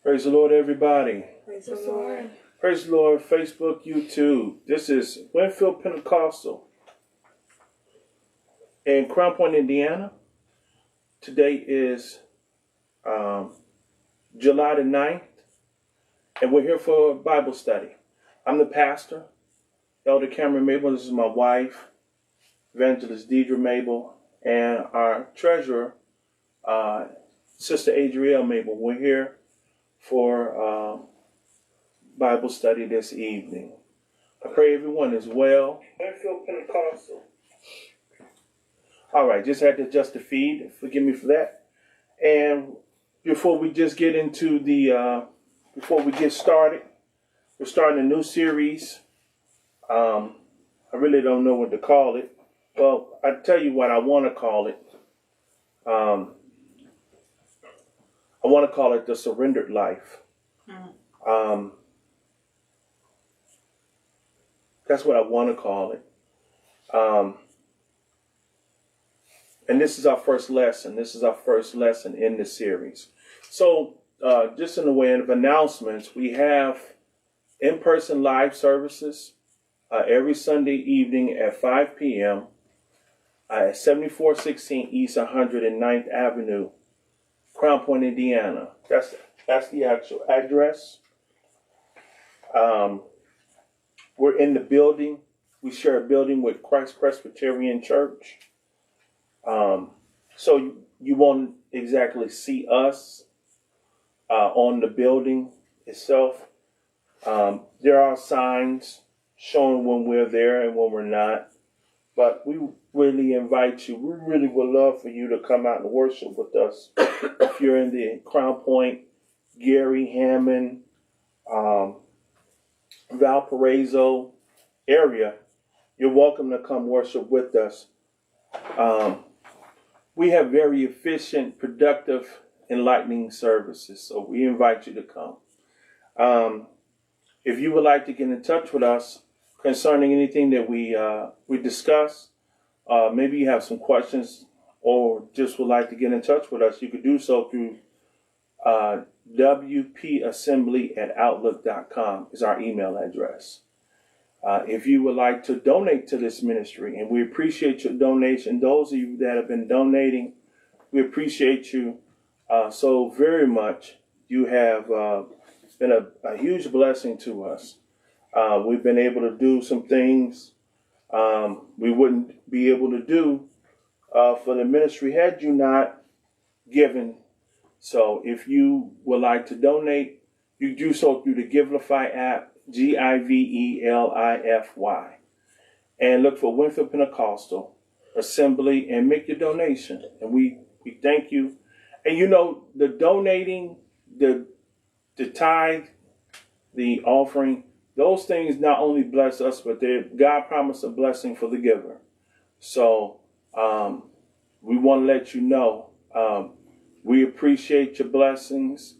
Praise the Lord, everybody. Praise the Lord. Praise the Lord, Facebook, YouTube. This is Winfield Pentecostal in Crown Point, Indiana. Today is July the 9th, and we're here for a Bible study. I'm the pastor, Elder Cameron Mabel. This is my wife, Evangelist Deidre Mabel, and our treasurer, Sister Adrielle Mabel. We're here for Bible study this evening. I pray everyone is well. Winfield Pentecostal. All right, just had to adjust the feed. Forgive me for that. And before we just get into before we get started, we're starting a new series. I really don't know what to call it. Well, I tell you what I want to call it. I want to call it the Surrendered Life. That's what I want to call it. And this is our first lesson. This is our first lesson in the series. So just in the way of announcements, we have in-person live services every Sunday evening at 5 p.m. At 7416 East 109th Avenue, Crown Point, Indiana. That's the actual address. We're in the building. We share a building with Christ Presbyterian Church. So you won't exactly see us on the building itself. There are signs showing when we're there and when we're not. But we really invite you. We really would love for you to come out and worship with us. If you're in the Crown Point, Gary, Hammond, Valparaiso area, you're welcome to come worship with us. We have very efficient, productive, enlightening services, so we invite you to come. If you would like to get in touch with us concerning anything that we discuss, maybe you have some questions or just would like to get in touch with us, you could do so through wpassembly@outlook.com is our email address. If you would like to donate to this ministry, and we appreciate your donation, those of you that have been donating, we appreciate you so very much. You have been a huge blessing to us. We've been able to do some things we wouldn't be able to do for the ministry had you not given. So if you would like to donate, you do so through the Givelify app, Givelify, and look for Winfield Pentecostal Assembly and make your donation. And we thank you. And you know, the donating, the tithe, the offering, those things not only bless us, but God promised a blessing for the giver. So we want to let you know we appreciate your blessings.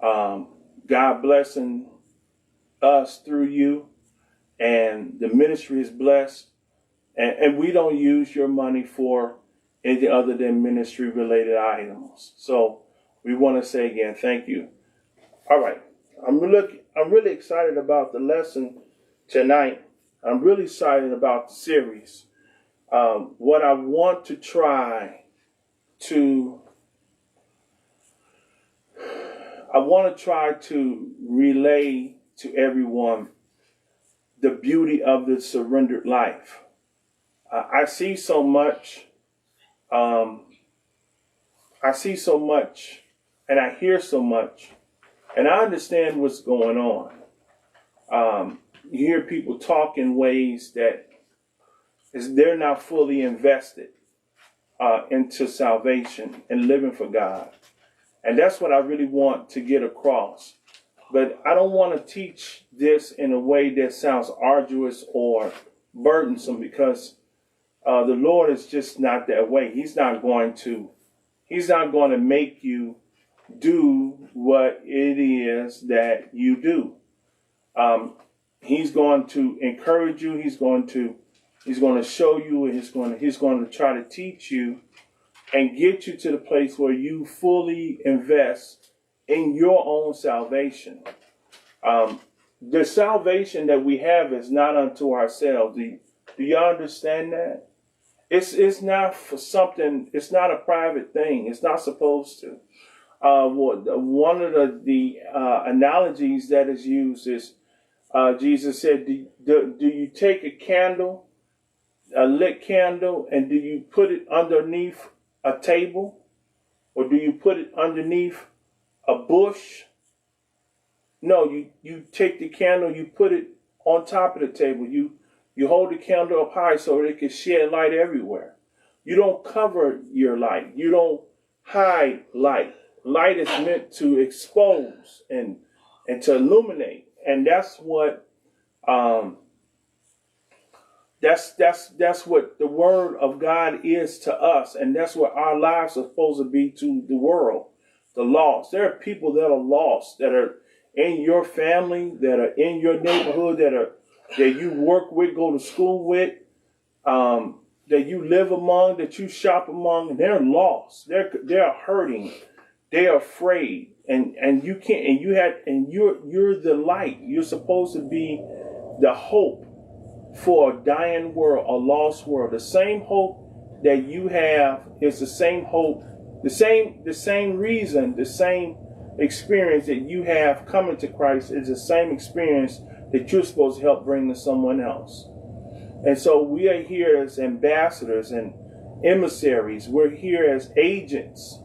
God blessing us through you, and the ministry is blessed. And we don't use your money for anything other than ministry related items. So we want to say again, thank you. All right. I'm really excited about the lesson tonight. I'm really excited about the series. What I want to try to relay to everyone the beauty of the surrendered life. I see so much, and I hear so much, and I understand what's going on. You hear people talk in ways that they're not fully invested into salvation and living for God. And that's what I really want to get across. But I don't want to teach this in a way that sounds arduous or burdensome, because the Lord is just not that way. He's not going to make you do what it is that you do. He's going to encourage you. He's going to show you, and he's going to try to teach you and get you to the place where you fully invest in your own salvation. The salvation that we have is not unto ourselves. Do you understand that? It's not for something. It's not a private thing. It's not supposed to. One of the analogies that is used is Jesus said, do you take a candle, a lit candle, and do you put it underneath a table? Or do you put it underneath a bush? No, you take the candle, you put it on top of the table. You hold the candle up high so it can shed light everywhere. You don't cover your light. You don't hide light. Light is meant to expose and to illuminate. And that's what that's what the word of God is to us, and that's what our lives are supposed to be to the world, the lost. There are people that are lost, that are in your family, that are in your neighborhood, that you work with, go to school with, that you live among, that you shop among, and they're lost. They're hurting. They're afraid, and you can't. And you're the light. You're supposed to be the hope for a dying world, a lost world. The same hope that you have is the same hope, the same reason, the same experience that you have coming to Christ is the same experience that you're supposed to help bring to someone else. And so we are here as ambassadors and emissaries. We're here as agents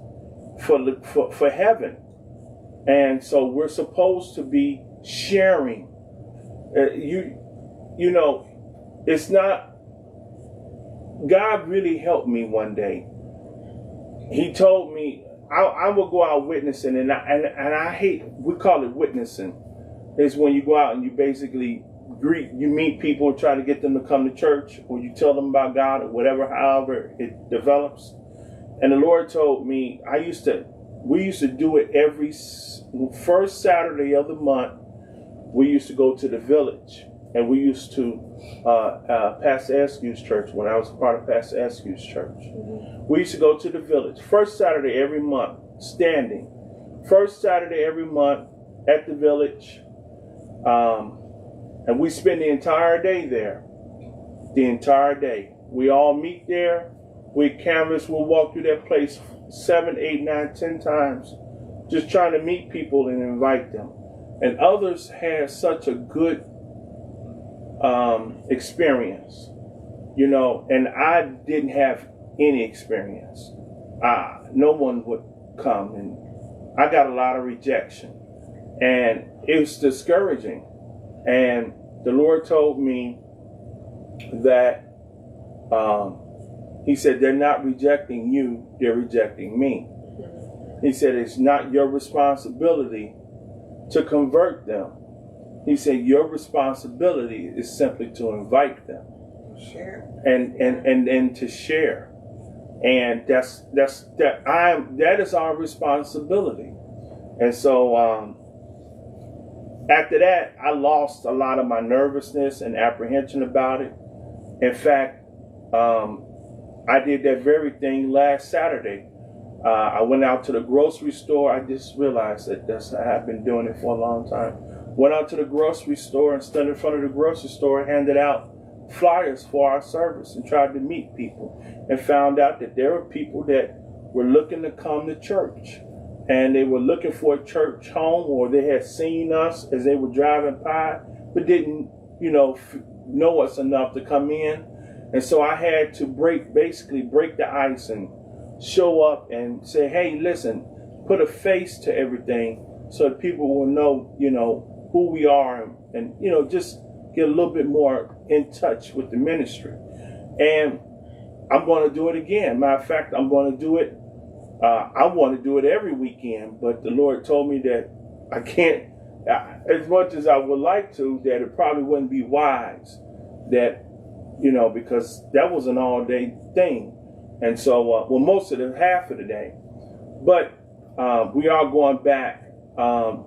for heaven. And so we're supposed to be sharing. You know, it's not, God really helped me one day. He told me, I will go out witnessing, and I hate, we call it witnessing. It's when you go out and you basically you meet people, try to get them to come to church, or you tell them about God, or whatever, however it develops. And the Lord told me, we used to do it every first Saturday of the month. We used to go to the village, and we used to, Pastor Askew's church, when I was part of Pastor Askew's church. Mm-hmm. We used to go to the village, first Saturday every month, standing. First Saturday every month at the village. And we spend the entire day there. The entire day. We all meet there. We canvas, we'll walk through that place 7, 8, 9, 10 times, just trying to meet people and invite them. And others had such a good experience, you know, and I didn't have any experience. No one would come, and I got a lot of rejection, and it was discouraging. And the Lord told me that He said, they're not rejecting you, they're rejecting me. He said, it's not your responsibility to convert them. He said, your responsibility is simply to invite them. Share. And to share. And that is our responsibility. And so after that, I lost a lot of my nervousness and apprehension about it. In fact, I did that very thing last Saturday. I went out to the grocery store. I just realized that I've been doing it for a long time. Went out to the grocery store and stood in front of the grocery store and handed out flyers for our service and tried to meet people, and found out that there were people that were looking to come to church, and they were looking for a church home, or they had seen us as they were driving by but didn't know us enough to come in. And so I had to break the ice and show up and say, hey, listen, put a face to everything so that people will know, who we are, and just get a little bit more in touch with the ministry. And I'm going to do it again. Matter of fact, I'm going to do it. I want to do it every weekend, but the Lord told me that I can't, as much as I would like to, that it probably wouldn't be wise, that, because that was an all-day thing. And so, most of half of the day. But we are going back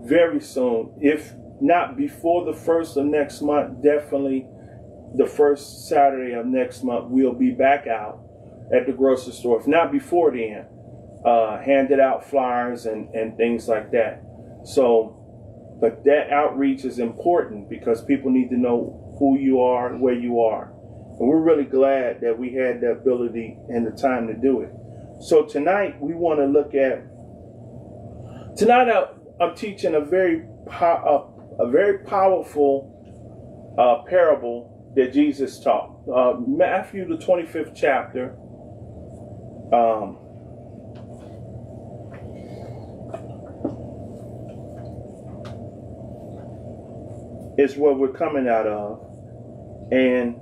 very soon. If not before the 1st of next month, definitely the first Saturday of next month, we'll be back out at the grocery store. If not before then, handed out flyers and things like that. So, but that outreach is important because people need to know who you are and where you are. And we're really glad that we had the ability and the time to do it. So tonight we want to look at, I'm teaching a very powerful parable that Jesus taught. Matthew, the 25th chapter. Is what we're coming out of, and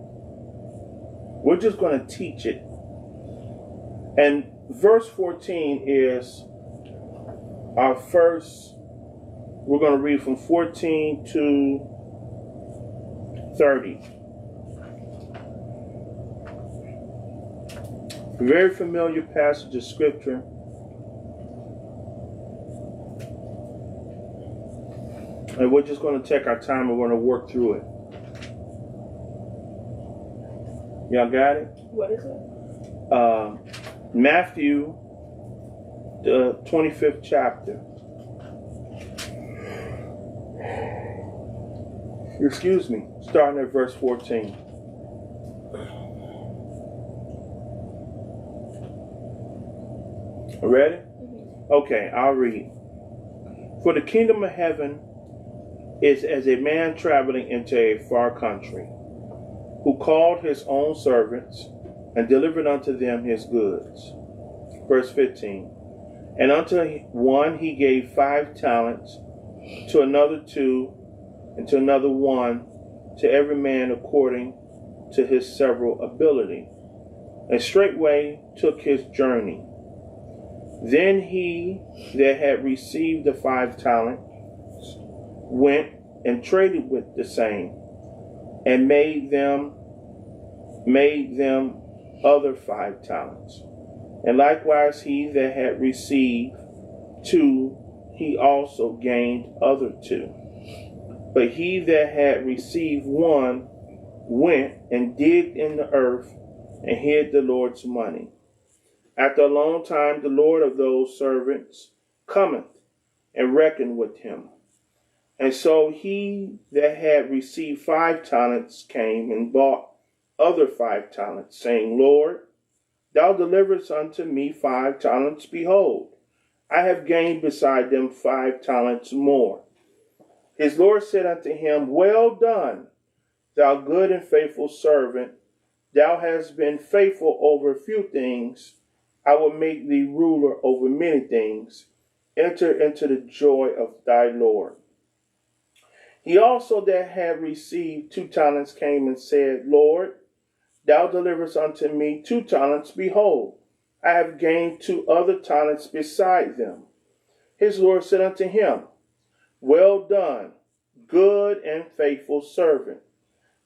we're just going to teach it. And verse 14 is our first. We're going to read from 14 to 30. A very familiar passage of scripture. And we're just going to take our time and we're going to work through it. Y'all got it? What is it? Matthew, the 25th chapter. Excuse me, starting at verse 14. Ready? Mm-hmm. Okay, I'll read. For the kingdom of heaven is as a man traveling into a far country, who called his own servants and delivered unto them his goods. Verse 15. And unto one he gave 5 talents, to another 2, and to another 1, to every man according to his several ability. And straightway took his journey. Then he that had received the 5 talents went and traded with the same, and made them other 5 talents. And likewise he that had received 2, he also gained other 2. But he that had received 1 went and digged in the earth and hid the Lord's money. After a long time, the Lord of those servants cometh and reckoned with him. And so he that had received 5 talents came and bought other 5 talents, saying, Lord, thou deliverest unto me 5 talents. Behold, I have gained beside them 5 talents more. His Lord said unto him, Well done, thou good and faithful servant. Thou hast been faithful over a few things. I will make thee ruler over many things. Enter into the joy of thy Lord. He also that had received 2 talents came and said, Lord, thou deliverest unto me 2 talents. Behold, I have gained 2 other talents beside them. His Lord said unto him, Well done, good and faithful servant.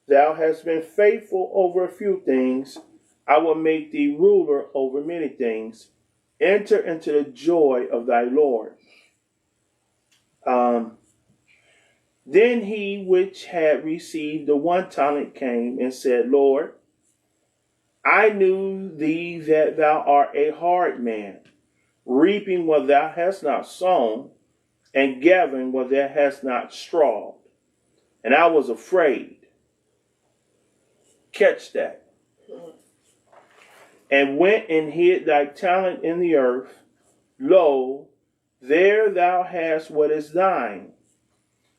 Thou hast been faithful over a few things. I will make thee ruler over many things. Enter into the joy of thy Lord. Then he which had received the 1 talent came and said, Lord, I knew thee that thou art a hard man, reaping what thou hast not sown, and gathering what thou hast not strawed. And I was afraid. Catch that. And went and hid thy talent in the earth. Lo, there thou hast what is thine.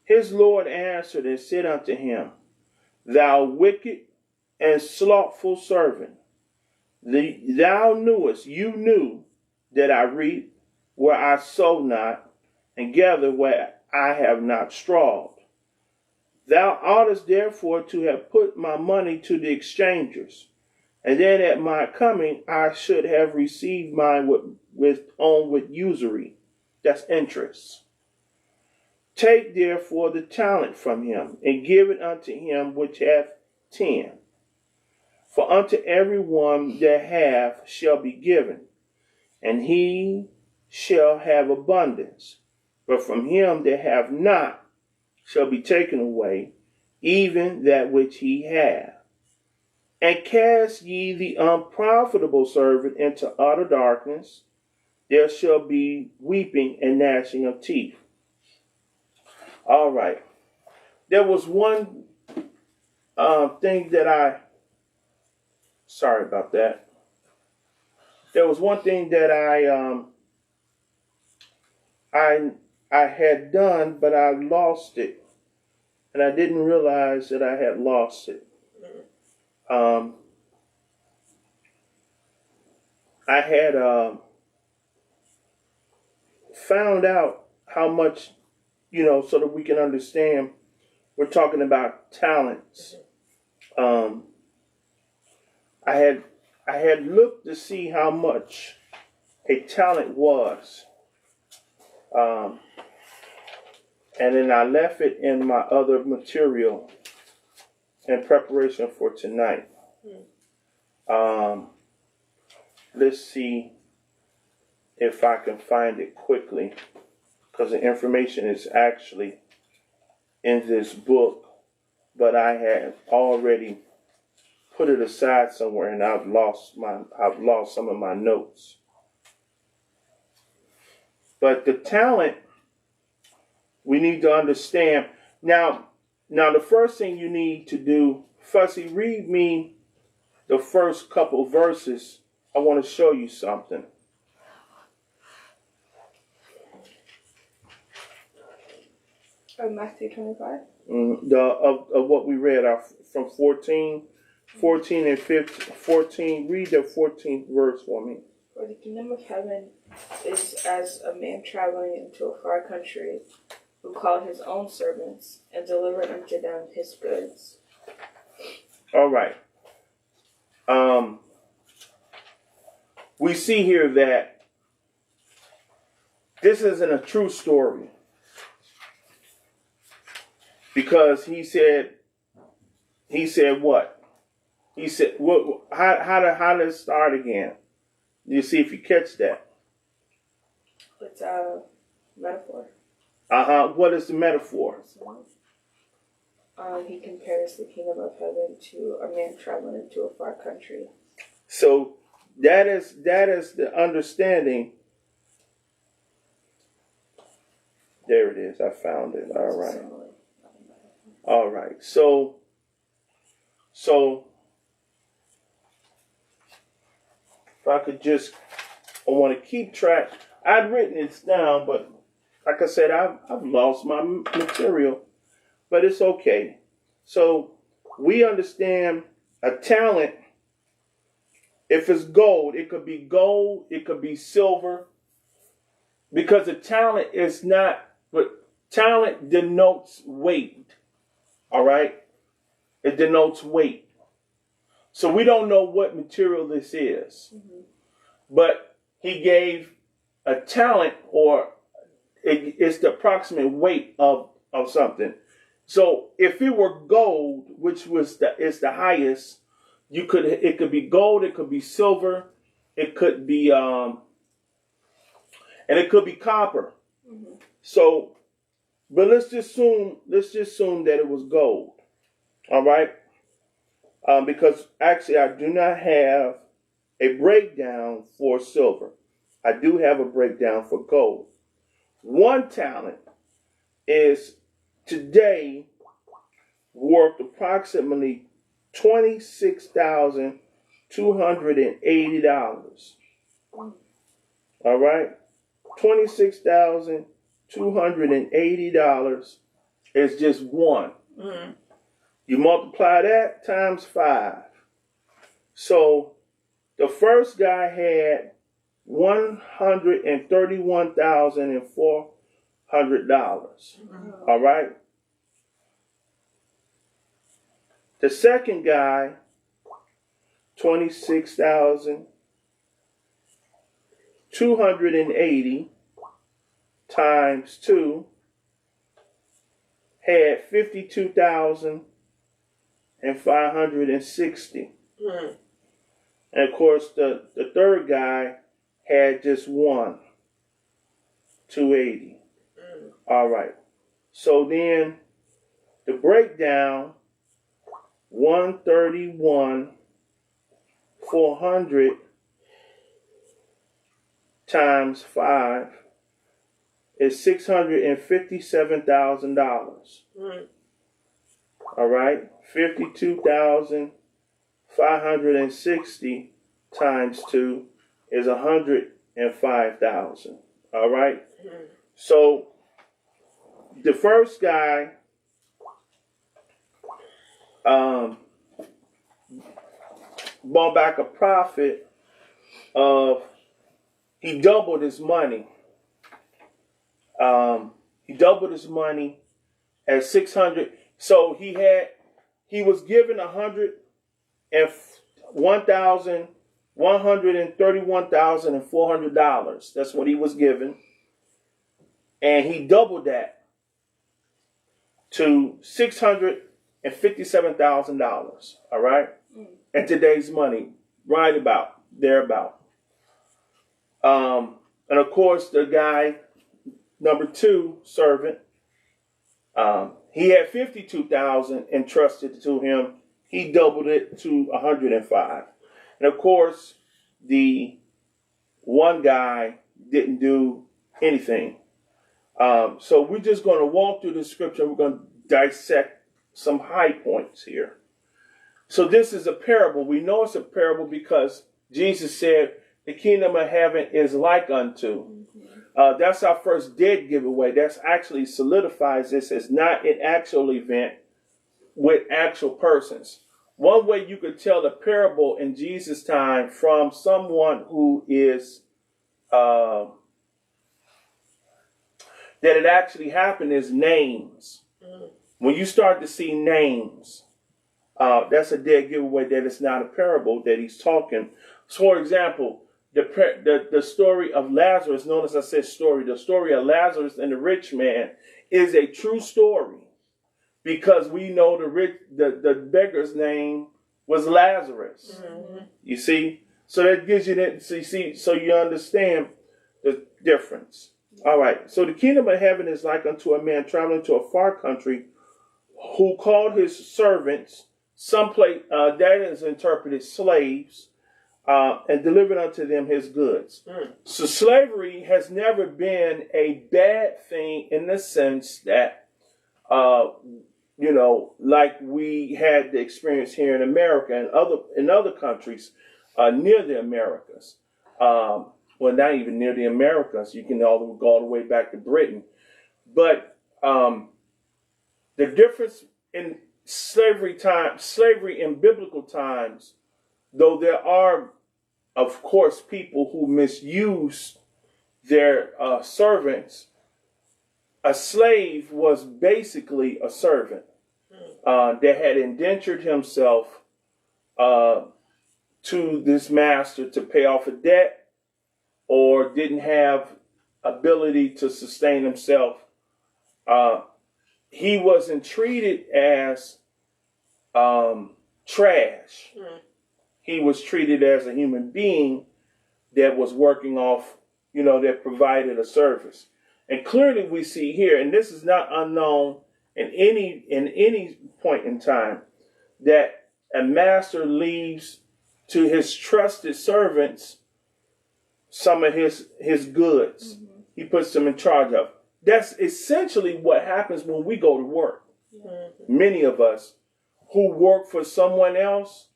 His Lord answered and said unto him, Thou wicked and slothful servant, you knew that I reap where I sow not, and gather where I have not strawed. Thou oughtest therefore to have put my money to the exchangers, and then at my coming I should have received mine with usury. That's interest. Take therefore the talent from him, and give it unto him which hath 10. For unto every one that hath shall be given, and he shall have abundance. But from him that hath not shall be taken away, even that which he hath. And cast ye the unprofitable servant into utter darkness. there shall be weeping and gnashing of teeth. All right. There was one thing that sorry about that. There was one thing that I had done, but I lost it, and I didn't realize that I had lost it. I had found out how much, so that we can understand. We're talking about talents. I had looked to see how much a talent was, and then I left it in my other material in preparation for tonight. Let's see if I can find it quickly, because the information is actually in this book, but I have already put it aside somewhere, and I've lost some of my notes. But the talent, we need to understand. Now the first thing you need to do, Fussy, read me the first couple verses. I want to show you something. Matthew 25. Of what we read from 14 and 15. 14. Read the 14th verse for me. For the kingdom of heaven is as a man traveling into a far country, who called his own servants and delivered unto them his goods. All right. We see here that this isn't a true story, because he said what? He said, what? How does it start again? You see if you catch that. It's a metaphor. What is the metaphor? He compares the kingdom of heaven to a man traveling into a far country. So that is the understanding. There it is. I found it. All right. All right. So if I could I want to keep track. I'd written it down, but like I said, I've lost my material, but it's okay. So we understand a talent. If it's gold, it could be silver, because a talent is not, but talent denotes weight. All right? It denotes weight. So we don't know what material this is. Mm-hmm. But he gave a talent, or it's the approximate weight of something. So if it were gold, which is the highest, it could be gold, it could be silver, it could be and it could be copper. Mm-hmm. So, but let's just assume that it was gold. All right? Because actually I do not have a breakdown for silver. I do have a breakdown for gold. One talent is today worth approximately $26,280. All right? $26,280 is just one. Mm-hmm. You multiply that times 5. So the first guy had $131,400. Mm-hmm. All right? The second guy, 26,280 times 2, had 52,560. Mm-hmm. And of course, the third guy had just one, 280. Mm-hmm. All right. So then the breakdown, 131,400 times 5 is $657,000. All right, 52,560 times 2 is 105,000. All right. So the first guy brought back a profit of, he doubled his money. He doubled his money at 600. So he was given $131,400. That's what he was given, and he doubled that to $657,000. All right, in today's money, right about thereabout. And of course, the guy number 2 servant, he had 52,000 entrusted to him. He doubled it to 105. And of course, the one guy didn't do anything. So we're just going to walk through the scripture. We're going to dissect some high points here. So this is a parable. We know it's a parable because Jesus said the kingdom of heaven is like unto. That's our first dead giveaway. That's actually solidifies this as not an actual event with actual persons. One way you could tell a parable in Jesus' time from someone who is that it actually happened is names. When you start to see names, that's a dead giveaway that it's not a parable that he's talking. So, for example, the story of Lazarus, notice I said story, the story of Lazarus and the rich man is a true story because we know the beggar's name was Lazarus. You see? So that gives you that, so you understand the difference. All right. So the kingdom of heaven is like unto a man traveling to a far country who called his servants, someplace that is interpreted slaves, and delivered unto them his goods. So slavery has never been a bad thing in the sense that, like we had the experience here in America and other countries near the Americas. Well, not even near the Americas. You can go all the way back to Britain. But the difference in slavery in biblical times, though there are, of course, people who misuse their servants, a slave was basically a servant that had indentured himself to this master to pay off a debt or didn't have ability to sustain himself. He wasn't treated as trash. He was treated as a human being that was working off, that provided a service. And clearly we see here, and this is not unknown in any point in time, that a master leaves to his trusted servants some of his goods. He puts them in charge of. That's essentially what happens when we go to work. Many of us who work for someone else,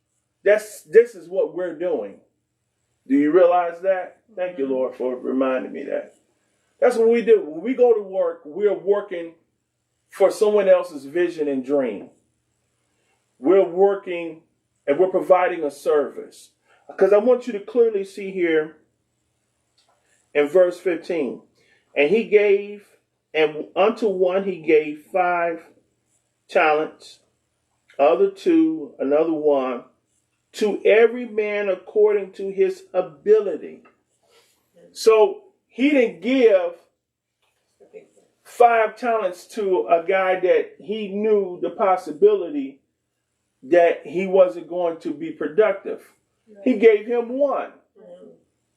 this is what we're doing. Do you realize that? Thank you, Lord, for reminding me that. That's what we do. When we go to work, we're working for someone else's vision and dream. We're working and we're providing a service. Because I want you to clearly see here in verse 15. And he gave, and unto one he gave 5 talents, other 2, another 1, to every man according to his ability. So he didn't give 5 talents to a guy that he knew the possibility that he wasn't going to be productive. He gave him 1.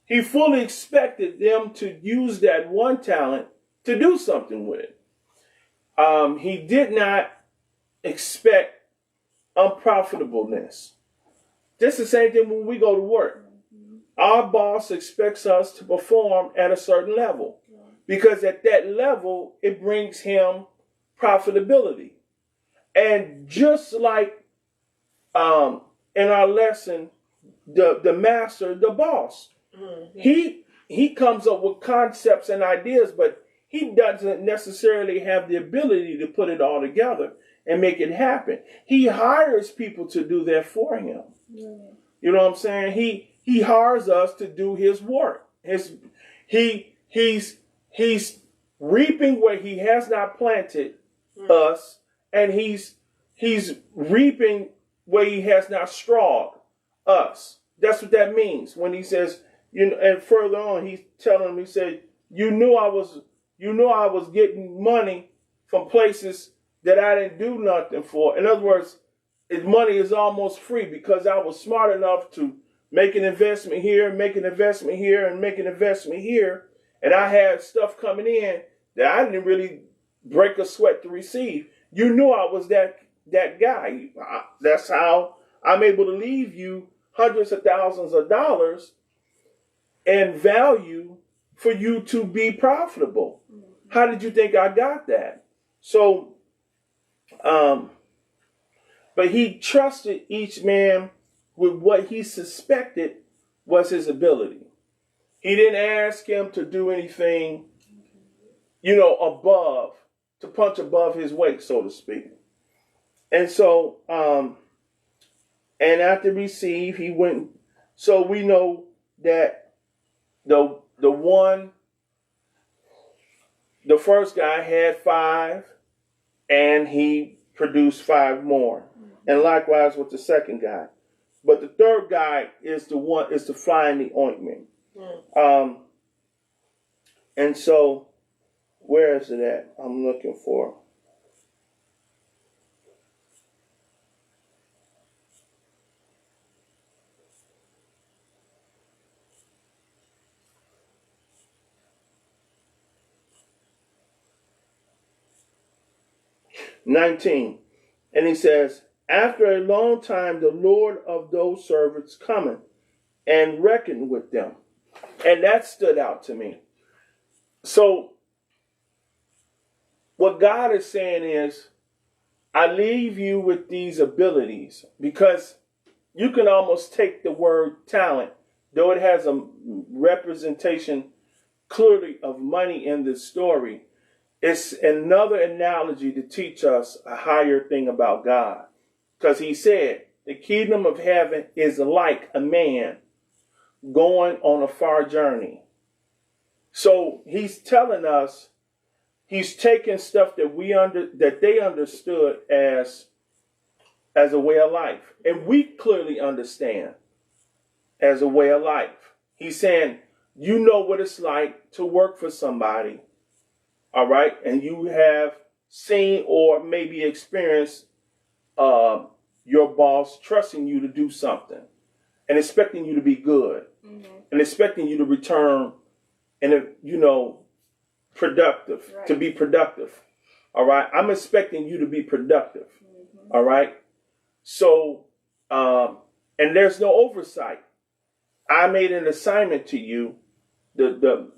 He fully expected them to use that 1 talent to do something with it. He did not expect unprofitableness. Just the same thing when we go to work. our boss expects us to perform at a certain level, because at that level, it brings him profitability. And just like in our lesson, the master, the boss, he comes up with concepts and ideas, but he doesn't necessarily have the ability to put it all together and make it happen. He hires people to do that for him. You know what I'm saying? He hires us to do his work. He's reaping where he has not planted us, and he's reaping where he has not strawed us. That's what that means when he says, you know. And further on, he's telling him, he said, you knew I was getting money from places that I didn't do nothing for. In other words, his money is almost free because I was smart enough to make an investment here, make an investment here, and make an investment here. And I had stuff coming in that I didn't really break a sweat to receive. You knew I was that guy. That's how I'm able to leave you hundreds of thousands of dollars in value for you to be profitable. How did you think I got that? So, but he trusted each man with what he suspected was his ability. He didn't ask him to do anything, to punch above his weight, so to speak. And so, and after receive, he went. So we know that the first guy had 5, and he produced 5 more. And likewise with the second guy. But the third guy is the fly in the ointment. And so, where is it at? I'm looking for. $19. And he says, after a long time, the Lord of those servants cometh and reckoned with them. And that stood out to me. So what God is saying is, I leave you with these abilities, because you can almost take the word talent, though it has a representation clearly of money in this story. It's another analogy to teach us a higher thing about God. Because he said, the kingdom of heaven is like a man going on a far journey. So he's telling us, he's taking stuff that they understood as a way of life. And we clearly understand as a way of life. He's saying, you know what it's like to work for somebody. All right. And you have seen or maybe experienced your boss trusting you to do something and expecting you to be good and expecting you to return and, productive, right. To be productive. All right. I'm expecting you to be productive. All right. So, and there's no oversight. I made an assignment to you, the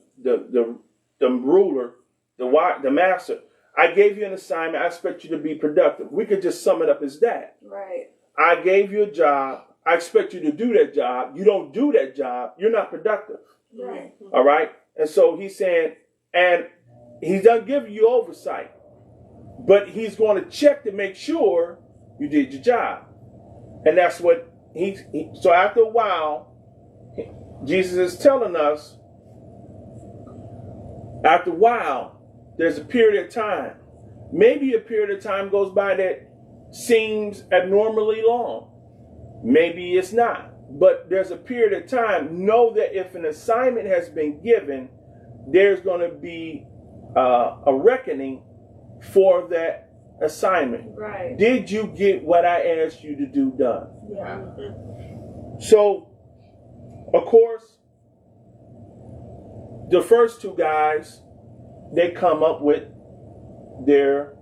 ruler, the master. I gave you an assignment. I expect you to be productive. We could just sum it up as that. Right. I gave you a job. I expect you to do that job. You don't do that job, you're not productive. Right. All right. And so he's saying, and he doesn't give you oversight, but he's going to check to make sure you did your job. And that's what so after a while, Jesus is telling us, after a while, there's a period of time. Maybe a period of time goes by that seems abnormally long. Maybe it's not. But there's a period of time. Know that if an assignment has been given, there's going to be a reckoning for that assignment. Right. Did you get what I asked you to do done? Yeah. So, of course, the first 2 guys, they come up with their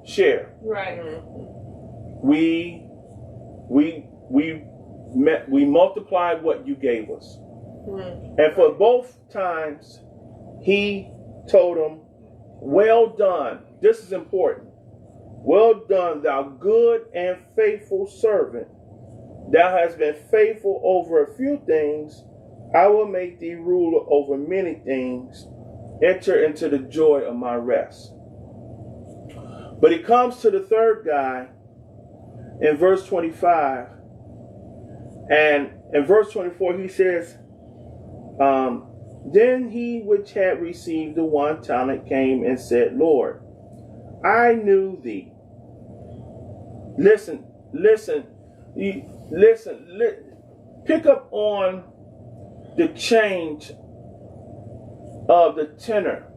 share. Right. We multiplied what you gave us. And for both times, he told him, well done. This is important. Well done, thou good and faithful servant. Thou hast been faithful over a few things. I will make thee ruler over many things. Enter into the joy of my rest. But he comes to the third guy in verse 25. And in verse 24, he says, then he which had received the 1 talent came and said, Lord, I knew thee. Listen. Pick up on the change of the tenor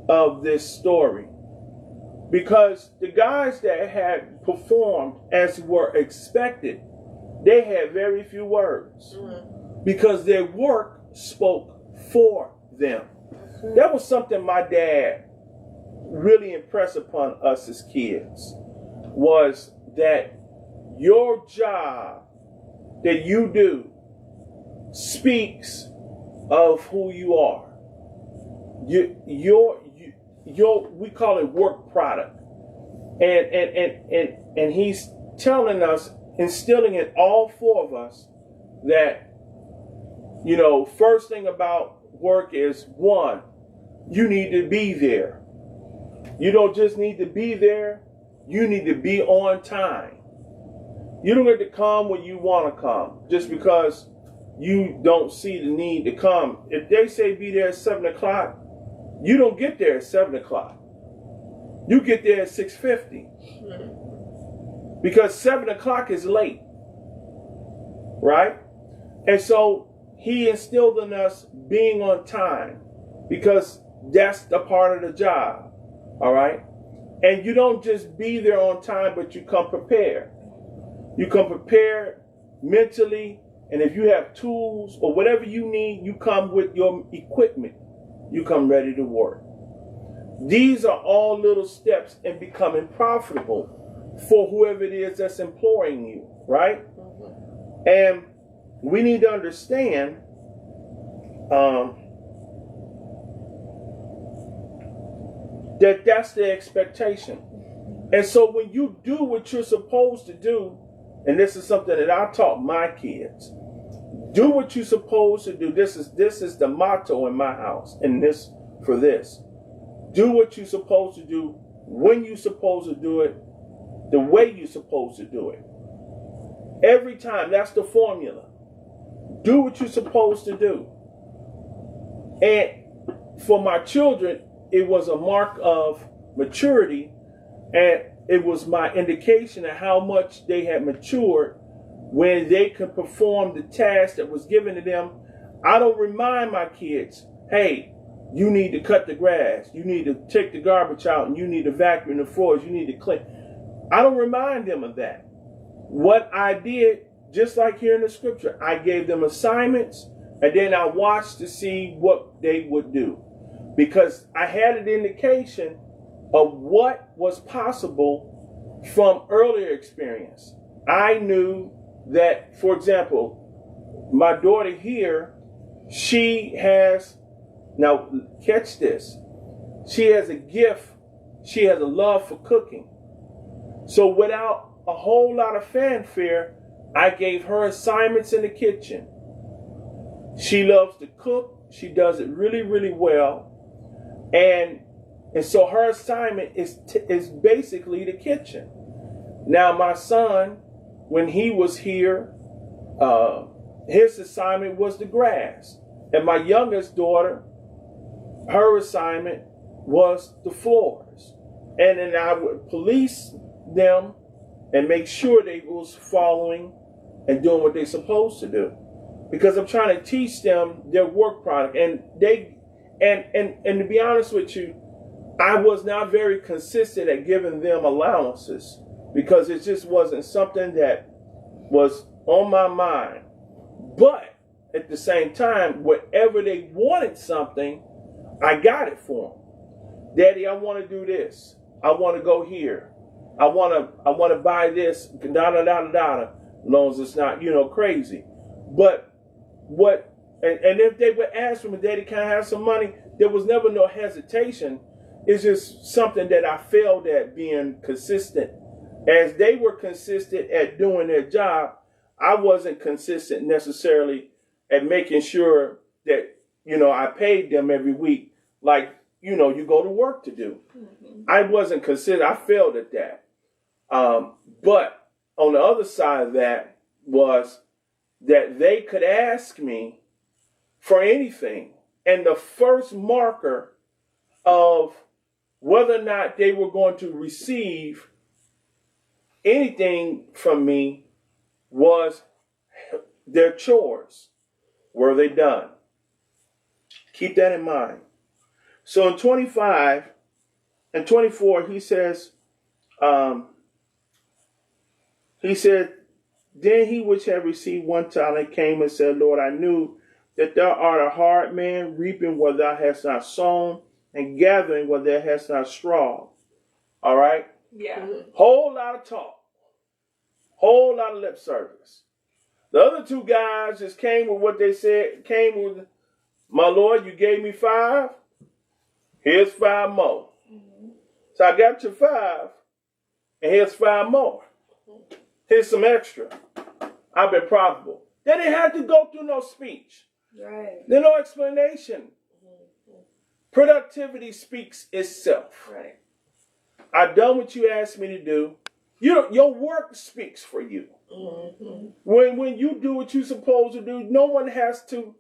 of this story. Because the guys that had performed as were expected, they had very few words. Because their work spoke for them. That was something my dad really impressed upon us as kids, was that your job that you do speaks of who you are. Your we call it work product. And he's telling us, instilling in all 4 of us that, first thing about work is, 1, you need to be there. You don't just need to be there, you need to be on time. You don't get to come when you want to come just because you don't see the need to come. If they say be there at 7 o'clock, you don't get there at 7 o'clock. You get there at 6:50. Because 7 o'clock is late. Right? And so he instilled in us being on time, because that's the part of the job. All right? And you don't just be there on time, but you come prepared. You come prepared mentally, and if you have tools or whatever you need, you come with your equipment. You come ready to work. These are all little steps in becoming profitable for whoever it is that's employing you, right? And we need to understand that that's the expectation. And so when you do what you're supposed to do, and this is something that I taught my kids, do what you're supposed to do. This is the motto in my house, and this for this. Do what you're supposed to do, when you're supposed to do it, the way you're supposed to do it. Every time, that's the formula. Do what you're supposed to do. And for my children, it was a mark of maturity, and it was my indication of how much they had matured when they could perform the task that was given to them. I don't remind my kids, hey, you need to cut the grass, you need to take the garbage out, and you need to vacuum the floors, you need to clean. I don't remind them of that. What I did, just like here in the scripture, I gave them assignments, and then I watched to see what they would do. Because I had an indication of what was possible from earlier experience. I knew that, for example, my daughter here, she has, now catch this, she has a gift, she has a love for cooking. So without a whole lot of fanfare, I gave her assignments in the kitchen. She loves to cook, she does it really, really well. And so her assignment is basically the kitchen. Now my son, when he was here, his assignment was the grass. And my youngest daughter, her assignment was the floors. And then I would police them and make sure they was following and doing what they're supposed to do. Because I'm trying to teach them their work product. And to be honest with you, I was not very consistent at giving them allowances, because it just wasn't something that was on my mind. But at the same time, wherever they wanted something, I got it for them. Daddy, I want to do this. I want to go here. I want to buy this. Da da da da da. As long as it's not, crazy. But what and if they would ask for me, Daddy, can I have some money? There was never no hesitation. It's just something that I failed at being consistent. As they were consistent at doing their job, I wasn't consistent necessarily at making sure that, I paid them every week like, you go to work to do. Mm-hmm. I wasn't consistent. I failed at that. But on the other side of that was that they could ask me for anything. And the first marker of whether or not they were going to receive anything from me was their chores. Were they done? Keep that in mind. So in 25 and 24, he says, then he which had received 1 talent came and said, Lord, I knew that thou art a hard man, reaping where thou hast not sown, and gathering where thou hast not strawed. All right? Yeah. Whole lot of talk. Whole lot of lip service. The other 2 guys just came with what they said, came with, my Lord, you gave me 5. Here's 5 more. Mm-hmm. So I got your 5, and here's 5 more. Here's some extra. I've been profitable. They didn't have to go through no speech. Right. There's no explanation. Mm-hmm. Productivity speaks itself. Right. I've done what you asked me to do. Your work speaks for you. Mm-hmm. When you do what you're supposed to do, no one has to.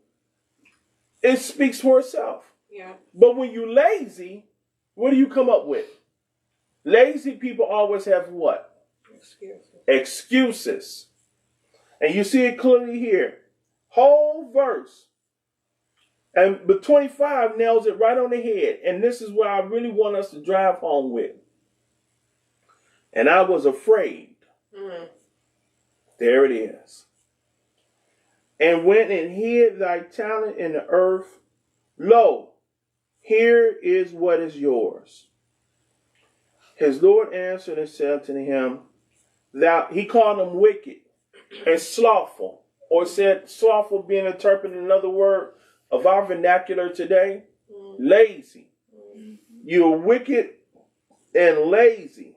It speaks for itself. Yeah. But when you're lazy, what do you come up with? Lazy people always have what? Excuses. And you see it clearly here. Whole verse. But 25 nails it right on the head. And this is what I really want us to drive home with. And I was afraid. Mm. There it is. And went and hid thy talent in the earth. Lo, here is what is yours. His Lord answered and said to him, he called him wicked and slothful, or said slothful being interpreted another word of our vernacular today, lazy. You're wicked and lazy.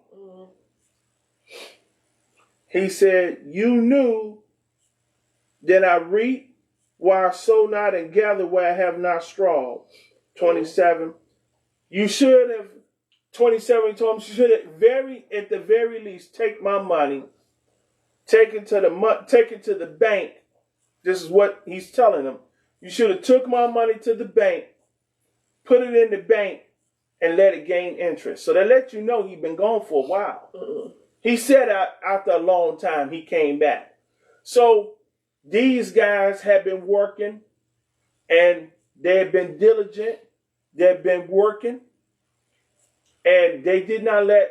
He said, you knew that I reap where I sow not and gather where I have not strawed. 27. You should have, 27, he told him, you should have at the very least take my money, take it to the bank. This is what he's telling them. You should have took my money to the bank, put it in the bank, and let it gain interest. So they let you know he'd been gone for a while. Mm-hmm. He said after a long time he came back. So these guys have been working, and they have been diligent. They've been working, and they did not let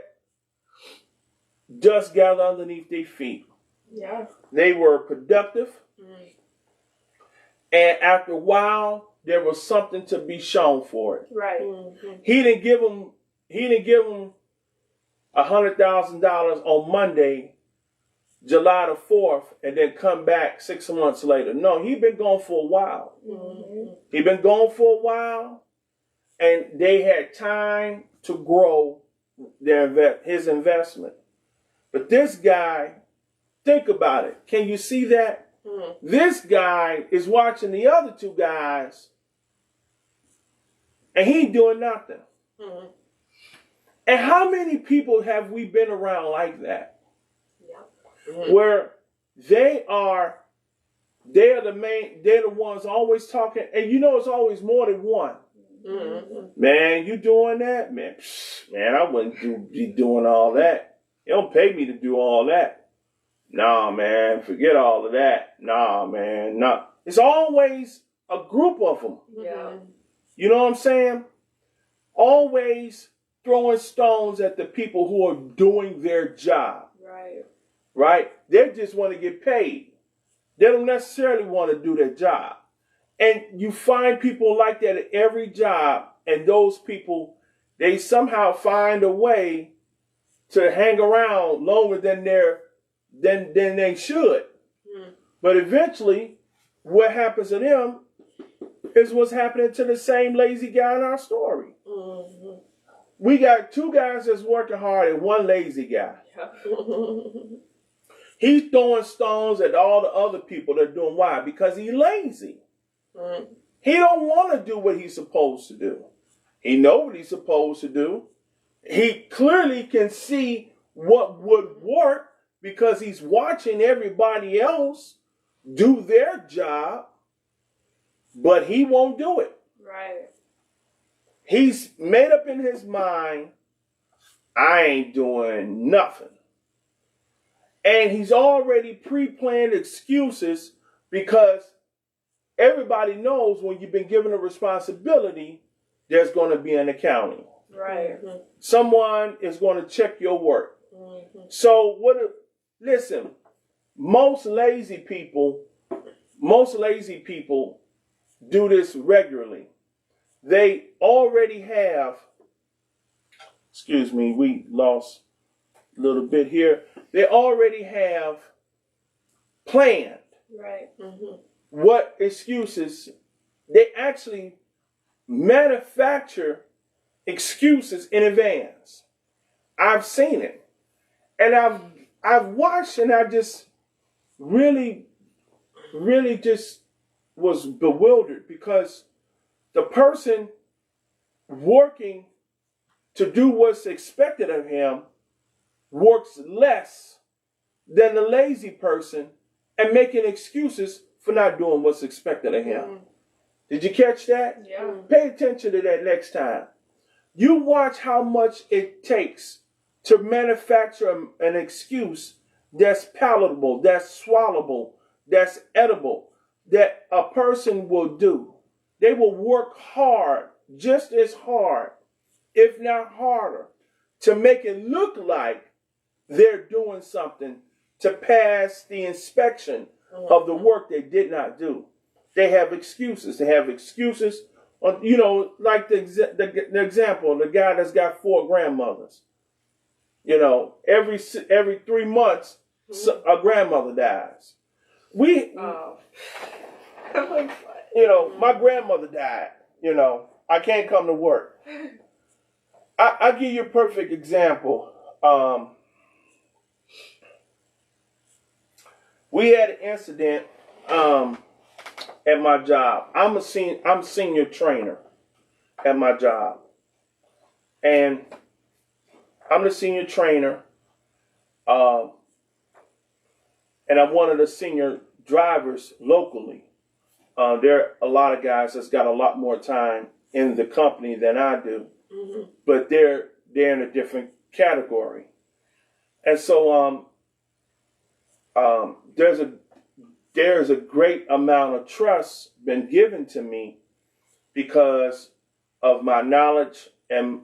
dust gather underneath their feet. Yeah. They were productive. Mm. And after a while, there was something to be shown for it. Right. Mm-hmm. He didn't give them $100,000 on Monday, July the 4th, and then come back 6 months later. No, he'd been gone for a while. Mm-hmm. He'd been gone for a while, and they had time to grow his investment. But this guy, think about it. Can you see that? Mm-hmm. This guy is watching the other 2 guys, and he ain't doing nothing. Mm-hmm. And how many people have we been around like that? Yeah. Mm-hmm. Where they're the ones always talking, and it's always more than one. Mm-hmm. Man, you doing that? Man, I wouldn't be doing all that. You don't pay me to do all that. Nah, man, forget all of that. Nah, man, nah. It's always a group of them. Yeah. You know what I'm saying? Always throwing stones at the people who are doing their job. Right. Right? They just want to get paid. They don't necessarily want to do their job. And you find people like that at every job, and those people, they somehow find a way to hang around longer than they should. Mm. But eventually, what happens to them, is what's happening to the same lazy guy in our story. Mm-hmm. We got two guys that's working hard and one lazy guy. He's throwing stones at all the other people that are doing. Why? Because he's lazy. Mm. He don't want to do what he's supposed to do. He knows what he's supposed to do. He clearly can see what would work because he's watching everybody else do their job, but he won't do it. Right. He's made up in his mind, I ain't doing nothing. And he's already pre-planned excuses because everybody knows when you've been given a responsibility, there's going to be an accounting. Right. Mm-hmm. Someone is going to check your work. Mm-hmm. So listen, most lazy people do this regularly. They already have, excuse me, we lost a little bit here. They already have planned Right. Mm-hmm. what excuses. They actually manufacture excuses in advance. I've seen it. And I've watched, and I just really just was bewildered because the person working to do what's expected of him works less than the lazy person and making excuses for not doing what's expected of him. Mm-hmm. Did you catch that? Yeah. Pay attention to that next time. You watch how much it takes to manufacture an excuse that's palatable, that's swallowable, that's edible, that a person will do. They will work hard, just as hard, if not harder, to make it look like they're doing something to pass the inspection of the work they did not do. They have excuses. They have excuses on, like the example, the guy that's got 4 grandmothers. Every 3 months, a grandmother dies. Oh. My grandmother died. I can't come to work. I'll give you a perfect example. We had an incident at my job. I'm senior trainer at my job, and I'm the senior trainer, and I'm one of the senior drivers locally. There are a lot of guys that's got a lot more time in the company than I do, Mm-hmm. but they're in a different category. And so there's a great amount of trust been given to me because of my knowledge and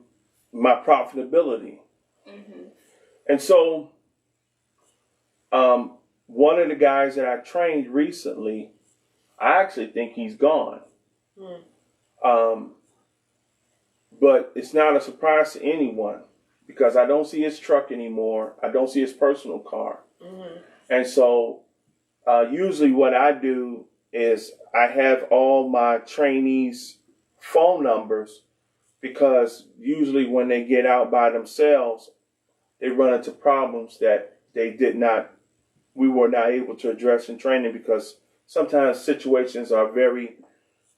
my profitability. Mm-hmm. And so one of the guys that I trained recently, I actually think he's gone. Mm. But it's not a surprise to anyone because I don't see his truck anymore. I don't see his personal car. Mm-hmm. And so usually what I do is I have all my trainees' phone numbers because usually when they get out by themselves, they run into problems that we were not able to address in training because sometimes situations are very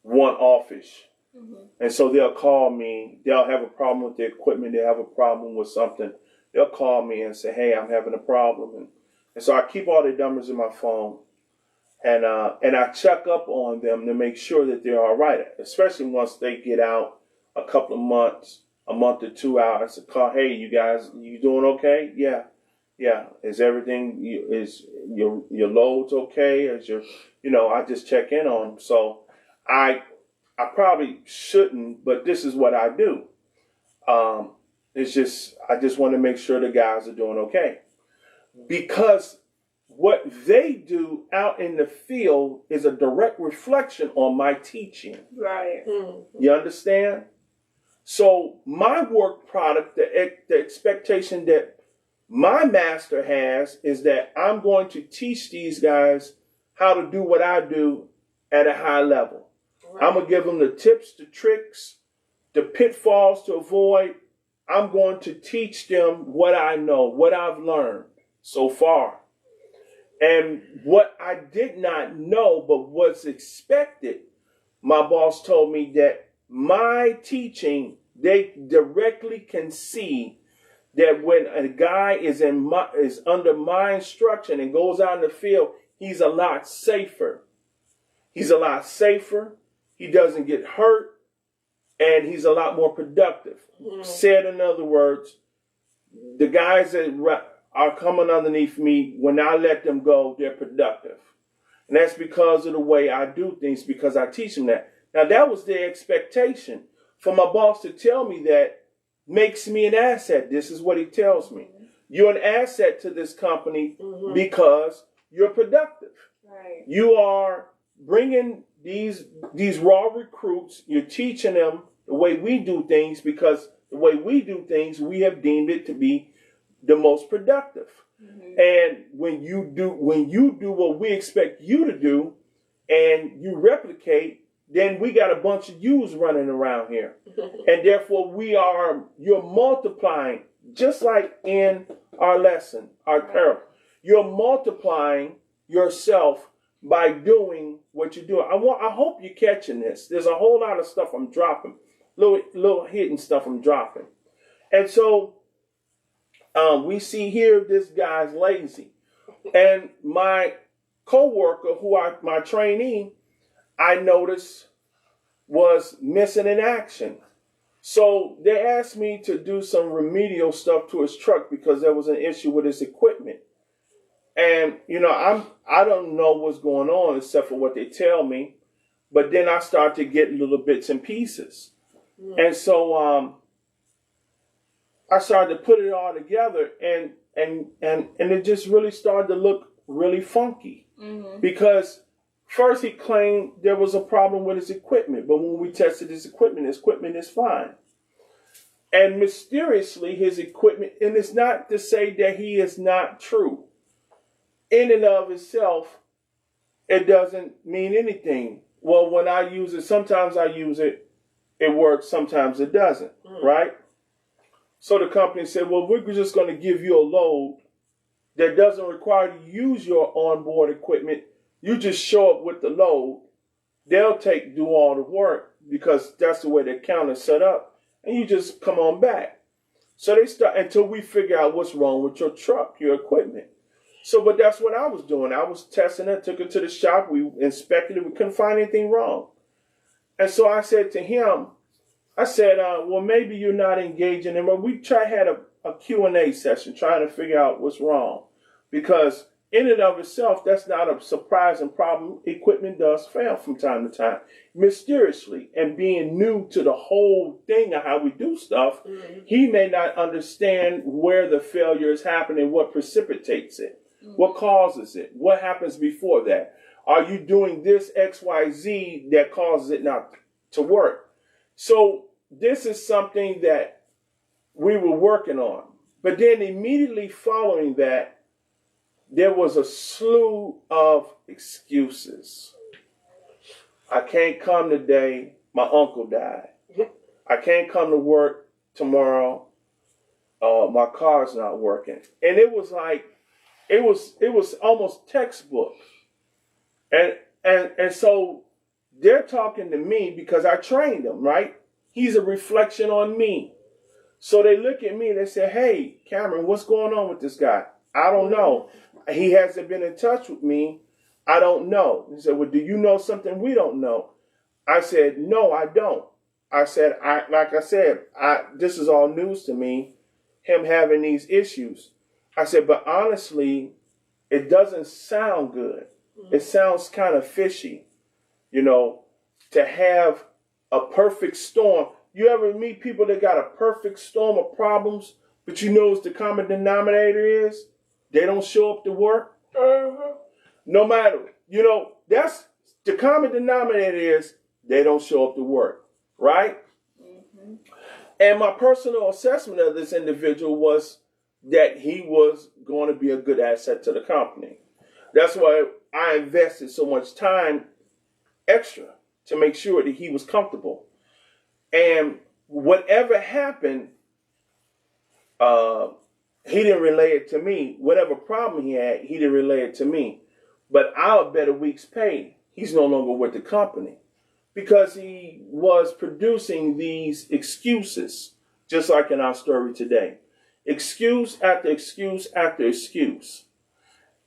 one-offish. Mm-hmm. And so they'll call me. They'll have a problem with their equipment. They'll have a problem with something. They'll call me and say, hey, I'm having a problem. And so I keep all their numbers in my phone. And I check up on them to make sure that they're all right, especially once they get out a couple of months, a month or 2 out. I said, call, hey, you guys, you doing okay? Yeah. Is everything, is your loads okay? Is I just check in on them. So I probably shouldn't, but this is what I do. I just want to make sure the guys are doing okay. Because what they do out in the field is a direct reflection on my teaching. Right. Mm-hmm. You understand? So my work product, the expectation that my master has is that I'm going to teach these guys how to do what I do at a high level. I'm going to give them the tips, the tricks, the pitfalls to avoid. I'm going to teach them what I know, what I've learned so far. And what I did not know, but was expected, my boss told me that my teaching, they directly can see that when a guy is under my instruction and goes out in the field, he's a lot safer. He's a lot safer. He doesn't get hurt, and he's a lot more productive. Said in other words, the guys that are coming underneath me, when I let them go, they're productive. And that's because of the way I do things, because I teach them that. Now, that was their expectation. For my boss to tell me that makes me an asset. This is what he tells me. You're an asset to this company because you're productive. Right. You are bringing these raw recruits. You're teaching them the way we do things, because the way we do things, we have deemed it to be the most productive. And when you do what we expect you to do, and you replicate, then we got a bunch of yous running around here. And therefore you're multiplying, just like in our lesson, our parable. You're multiplying yourself by doing what you're doing. I hope you're catching this. There's a whole lot of stuff I'm dropping, little hidden stuff I'm dropping. And so we see here this guy's lazy. And my coworker, my trainee, I noticed was missing in action. So they asked me to do some remedial stuff to his truck because there was an issue with his equipment. And, I don't know what's going on except for what they tell me. But then I start to get little bits and pieces. And so I started to put it all together, and it just really started to look really funky. Because first he claimed there was a problem with his equipment, but when we tested his equipment is fine. And mysteriously his equipment, and it's not to say that he is not true. In and of itself, it doesn't mean anything. Well, when I use it, sometimes I use it, it works, sometimes it doesn't, right? So the company said, well, we're just going to give you a load that doesn't require you to use your onboard equipment. You just show up with the load. They'll do all the work because that's the way the account is set up. And you just come on back. So they start until we figure out what's wrong with your truck, your equipment. So, but that's what I was doing. I was testing it, took it to the shop. We inspected it. We couldn't find anything wrong. And so I said to him, well, maybe you're not engaging him. But we had a Q&A session trying to figure out what's wrong. Because in and of itself, that's not a surprising problem. Equipment does fail from time to time. Mysteriously, and being new to the whole thing of how we do stuff, he may not understand where the failure is happening, what precipitates it, what causes it, what happens before that. Are you doing this XYZ that causes it not to work? So this is something that we were working on. But then immediately following that, there was a slew of excuses. I can't come today. My uncle died. I can't come to work tomorrow. My car's not working. And it was like, it was almost textbook. And so they're talking to me because I trained them, right? He's a reflection on me. So they look at me and they say, hey, Cameron, what's going on with this guy? I don't know. He hasn't been in touch with me. I don't know. He said, well, do you know something we don't know? I said, no, I don't. I said, this is all news to me, him having these issues. I said, but honestly, it doesn't sound good. It sounds kind of fishy, to have a perfect storm. You ever meet people that got a perfect storm of problems, but what the common denominator is? They don't show up to work. No matter, that's the common denominator is they don't show up to work, right? And my personal assessment of this individual was that he was going to be a good asset to the company. That's why I invested so much time extra to make sure that he was comfortable. And whatever happened, he didn't relay it to me. Whatever problem he had, he didn't relay it to me. But I'll bet a week's pay, he's no longer with the company because he was producing these excuses, just like in our story today. Excuse after excuse after excuse.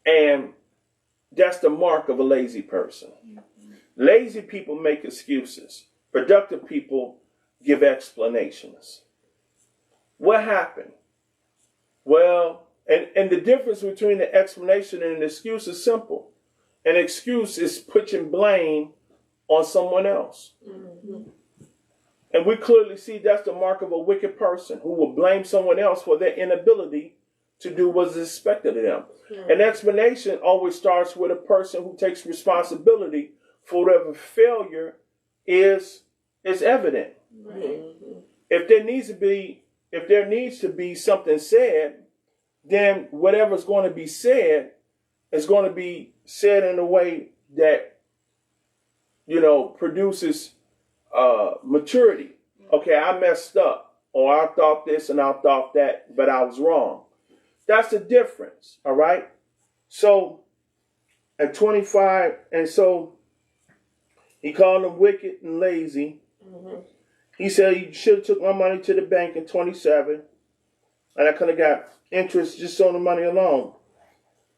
And that's the mark of a lazy person. Lazy people make excuses. Productive people give explanations. What happened? Well, and the difference between the explanation and an excuse is simple. An excuse is putting blame on someone else. Mm-hmm. And we clearly see that's the mark of a wicked person who will blame someone else for their inability to do what is expected of them. Mm-hmm. An explanation always starts with a person who takes responsibility for whatever failure is evident. Mm-hmm. If there needs to be something said, then whatever's going to be said is going to be said in a way that, produces maturity. Okay, I messed up, or I thought this and I thought that, but I was wrong. That's the difference, all right? So, at 25, and so he called him wicked and lazy. Mm-hmm. He said you should have took my money to the bank in 27, and I could have got interest just on the money alone.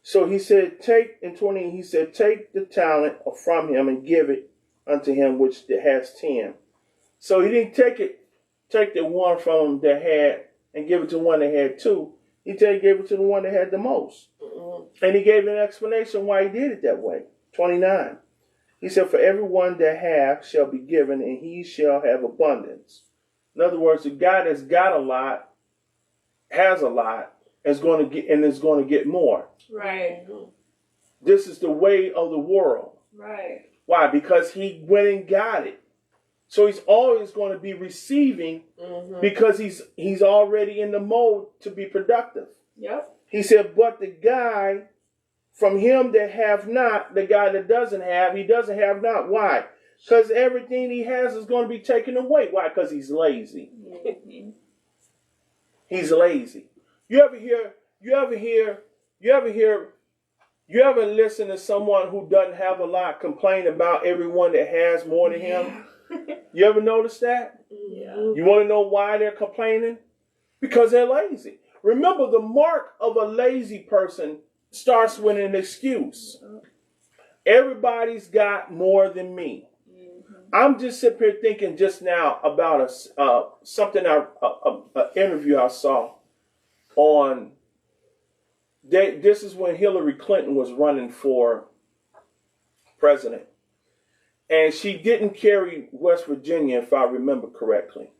So he said, take the talent from him and give it unto him which has 10. So he didn't take the one from him that had and give it to one that had 2. He gave it to the one that had the most. Mm-hmm. And he gave an explanation why he did it that way. 29. He said, for everyone that hath shall be given, and he shall have abundance. In other words, the guy that's got a lot, has a lot, is going to get more. Right. This is the way of the world. Right. Why? Because he went and got it. So he's always going to be receiving because he's already in the mode to be productive. Yep. He said, but the guy from him that have not, the guy that doesn't have, he doesn't have not. Why? Because everything he has is going to be taken away. Why? Because he's lazy. Mm-hmm. He's lazy. You ever listen to someone who doesn't have a lot complain about everyone that has more than him? You ever notice that? Yeah. You want to know why they're complaining? Because they're lazy. Remember, the mark of a lazy person starts with an excuse. Everybody's got more than me. Mm-hmm. I'm just sitting here thinking just now about an interview I saw on. This is when Hillary Clinton was running for president. And she didn't carry West Virginia, if I remember correctly,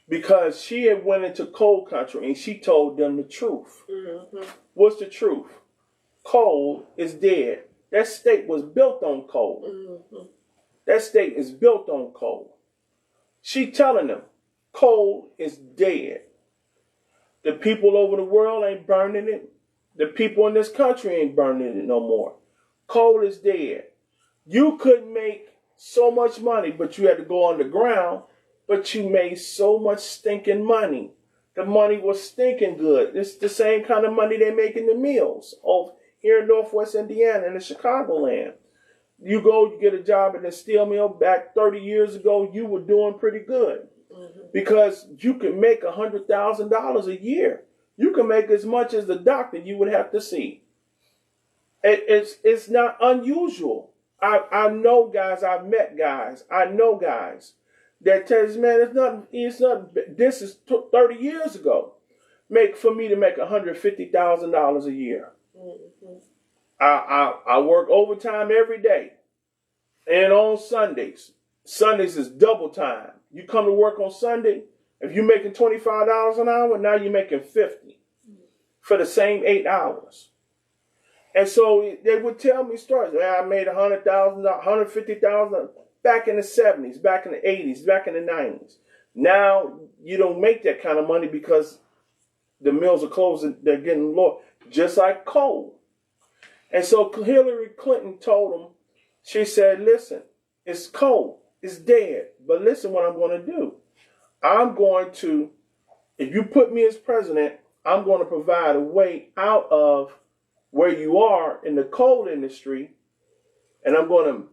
because she had went into coal country and she told them the truth. Mm-hmm. What's the truth? Coal is dead. That state was built on coal. Mm-hmm. That state is built on coal. She telling them coal is dead. The people over the world ain't burning it. The people in this country ain't burning it no more. Coal is dead. You could make so much money, but you had to go underground, but you made so much stinking money. The money was stinking good. It's the same kind of money they make in the mills over here in Northwest Indiana and in Chicagoland. You get a job in a steel mill back 30 years ago, you were doing pretty good. Mm-hmm. Because you can make $100,000 a year. You can make as much as the doctor you would have to see. It's not unusual. I know guys, I've met guys, I know guys that tells man, it's not, this is 30 years ago. For me to make $150,000 a year. Mm-hmm. I work overtime every day. And on Sundays is double time. You come to work on Sunday, if you're making $25 an hour, now you're making $50 for the same 8 hours. And so they would tell me stories. I made $100,000, $150,000 back in the 70s, back in the 80s, back in the 90s. Now you don't make that kind of money because the mills are closing, they're getting low, just like coal. And so Hillary Clinton told them, she said, listen, it's coal. is dead. But listen what I'm going to do. I'm going to, if you put me as president, I'm going to provide a way out of where you are in the coal industry, and I'm going to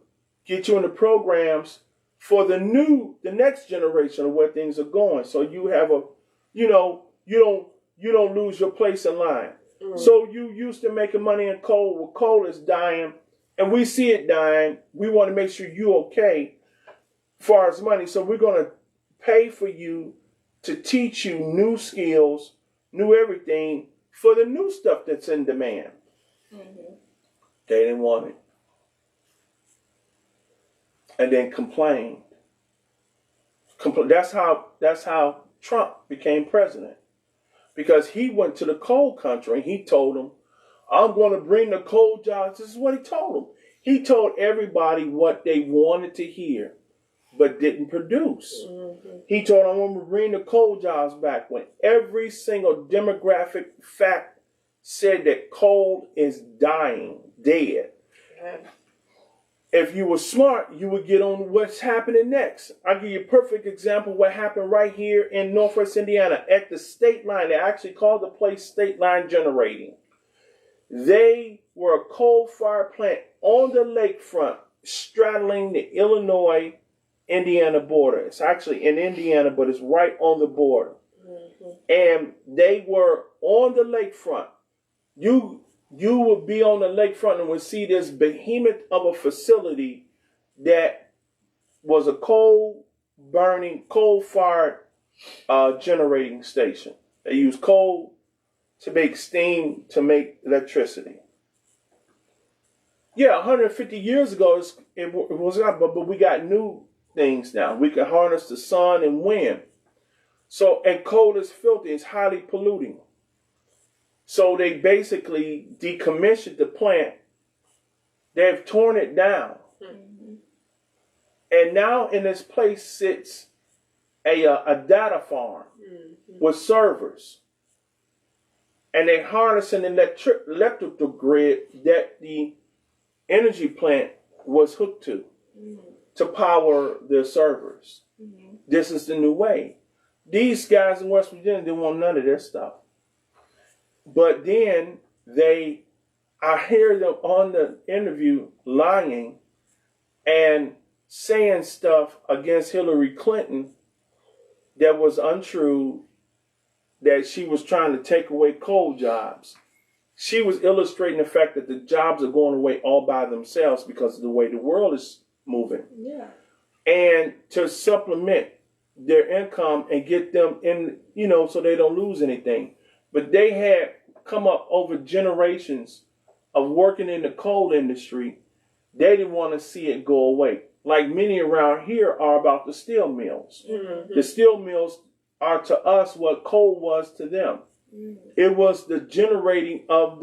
get you in the programs for the next generation of where things are going. So you have a, you don't lose your place in line. Mm-hmm. So you used to making money in coal. Well, coal is dying, and we see it dying. We want to make sure you're okay as far as money. So we're going to pay for you to teach you new skills, new everything for the new stuff that's in demand. Mm-hmm. They didn't want it. And then complained. That's how Trump became president. Because he went to the coal country and he told them, I'm going to bring the coal jobs. This is what he told them. He told everybody what they wanted to hear, but didn't produce. Mm-hmm. He told them, I'm going to bring the coal jobs back, when every single demographic fact said that coal is dying, dead. Yeah. If you were smart, you would get on what's happening next. I'll give you a perfect example of what happened right here in Northwest Indiana at the state line. They actually called the place State Line Generating. They were a coal-fired plant on the lakefront straddling the Illinois-Indiana border. It's actually in Indiana, but it's right on the border. Mm-hmm. And they were on the lakefront. You would be on the lakefront and would see this behemoth of a facility that was a coal-fired generating station. They used coal to make steam, to make electricity. Yeah, 150 years ago, it was not, but we got new things now. We can harness the sun and wind. So, and coal is filthy, it's highly polluting. So they basically decommissioned the plant. They've torn it down. Mm-hmm. And now in this place sits a data farm with servers. And they harness an electrical grid that the energy plant was hooked to power their servers. Mm-hmm. This is the new way. These guys in West Virginia didn't want none of this stuff. But then I hear them on the interview lying and saying stuff against Hillary Clinton that was untrue, that she was trying to take away coal jobs. She was illustrating the fact that the jobs are going away all by themselves because of the way the world is moving. Yeah. And to supplement their income and get them in, so they don't lose anything. But they had come up over generations of working in the coal industry. They didn't want to see it go away. Like many around here are about the steel mills. Mm-hmm. The steel mills are to us what coal was to them. Mm-hmm. It was the generating of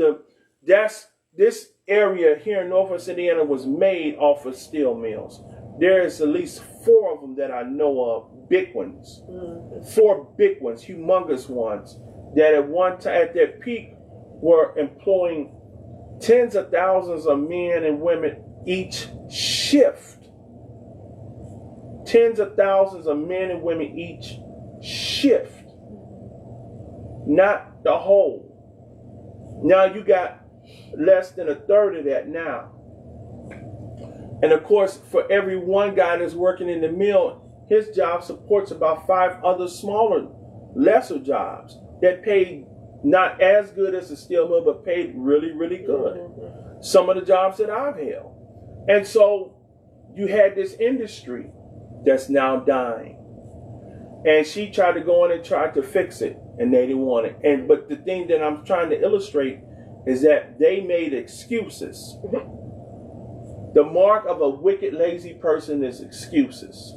this area here in Northwest Indiana was made off of steel mills. There is at least 4 of them that I know of, big ones. Mm-hmm. 4 big ones, humongous ones, that at one time, at their peak, were employing tens of thousands of men and women each shift. Tens of thousands of men and women each shift. Not the whole. Now you got less than a third of that now. And of course, for every one guy that's working in the mill, his job supports about 5 other smaller, lesser jobs that paid not as good as the steel mill, but paid really, really good. Mm-hmm. Some of the jobs that I've held. And so you had this industry that's now dying. And she tried to go in and try to fix it, and they didn't want it. But the thing that I'm trying to illustrate is that they made excuses. Mm-hmm. The mark of a wicked, lazy person is excuses.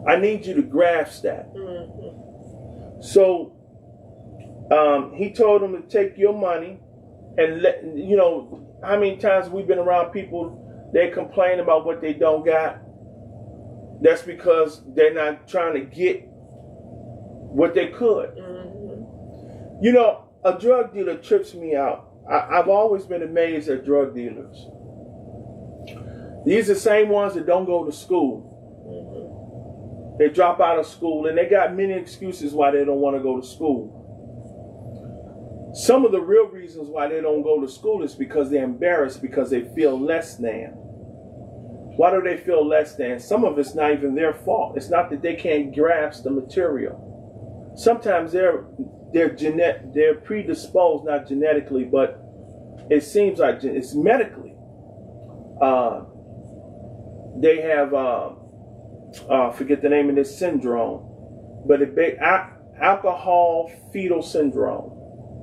I need you to grasp that. Mm-hmm. So he told them to take your money and let, how many times we've been around people, they complain about what they don't got. That's because they're not trying to get what they could. Mm-hmm. A drug dealer trips me out. I've always been amazed at drug dealers. These are the same ones that don't go to school. They drop out of school, and they got many excuses why they don't want to go to school. Some of the real reasons why they don't go to school is because they're embarrassed, because they feel less than. Why do they feel less than? Some of it's not even their fault. It's not that they can't grasp the material. Sometimes they're predisposed, not genetically, but it seems like it's medically. They have forget the name of this syndrome, but alcohol fetal syndrome.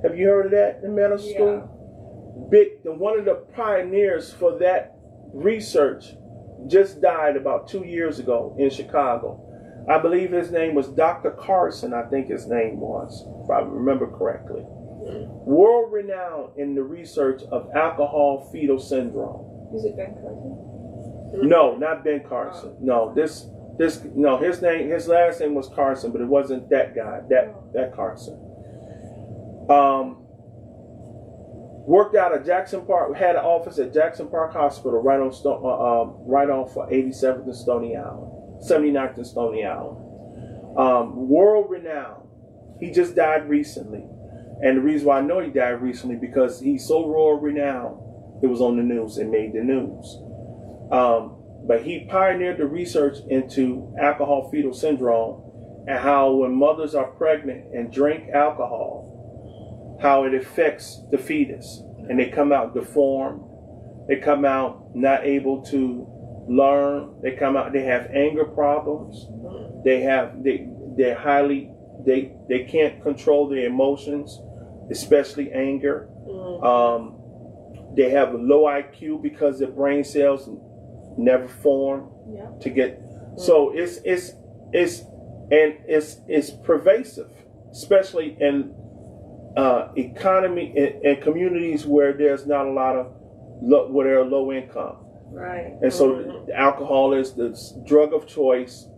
Have you heard of that in medical school? One of the pioneers for that research just died about 2 years ago in Chicago. I believe his name was Dr. Carson, I think his name was, if I remember correctly. World renowned in the research of alcohol fetal syndrome. Is it Ben Carson? No, not Ben Carson. No, his last name was Carson, but it wasn't that guy, that Carson. Worked out of Jackson Park, had an office at Jackson Park Hospital right off 87th and Stony Island, 79th and Stony Island. World renowned. He just died recently. And the reason why I know he died recently, because he's so world renowned, it was on the news, it made the news. But he pioneered the research into alcohol fetal syndrome, and how when mothers are pregnant and drink alcohol, how it affects the fetus, and they come out deformed, they come out not able to learn, they have anger problems, they can't control their emotions, especially anger. They have a low IQ because their brain cells never form to get. So it's pervasive, especially in economy and communities where there's not a lot of where they're low income. Right. And so alcohol is the drug of choice,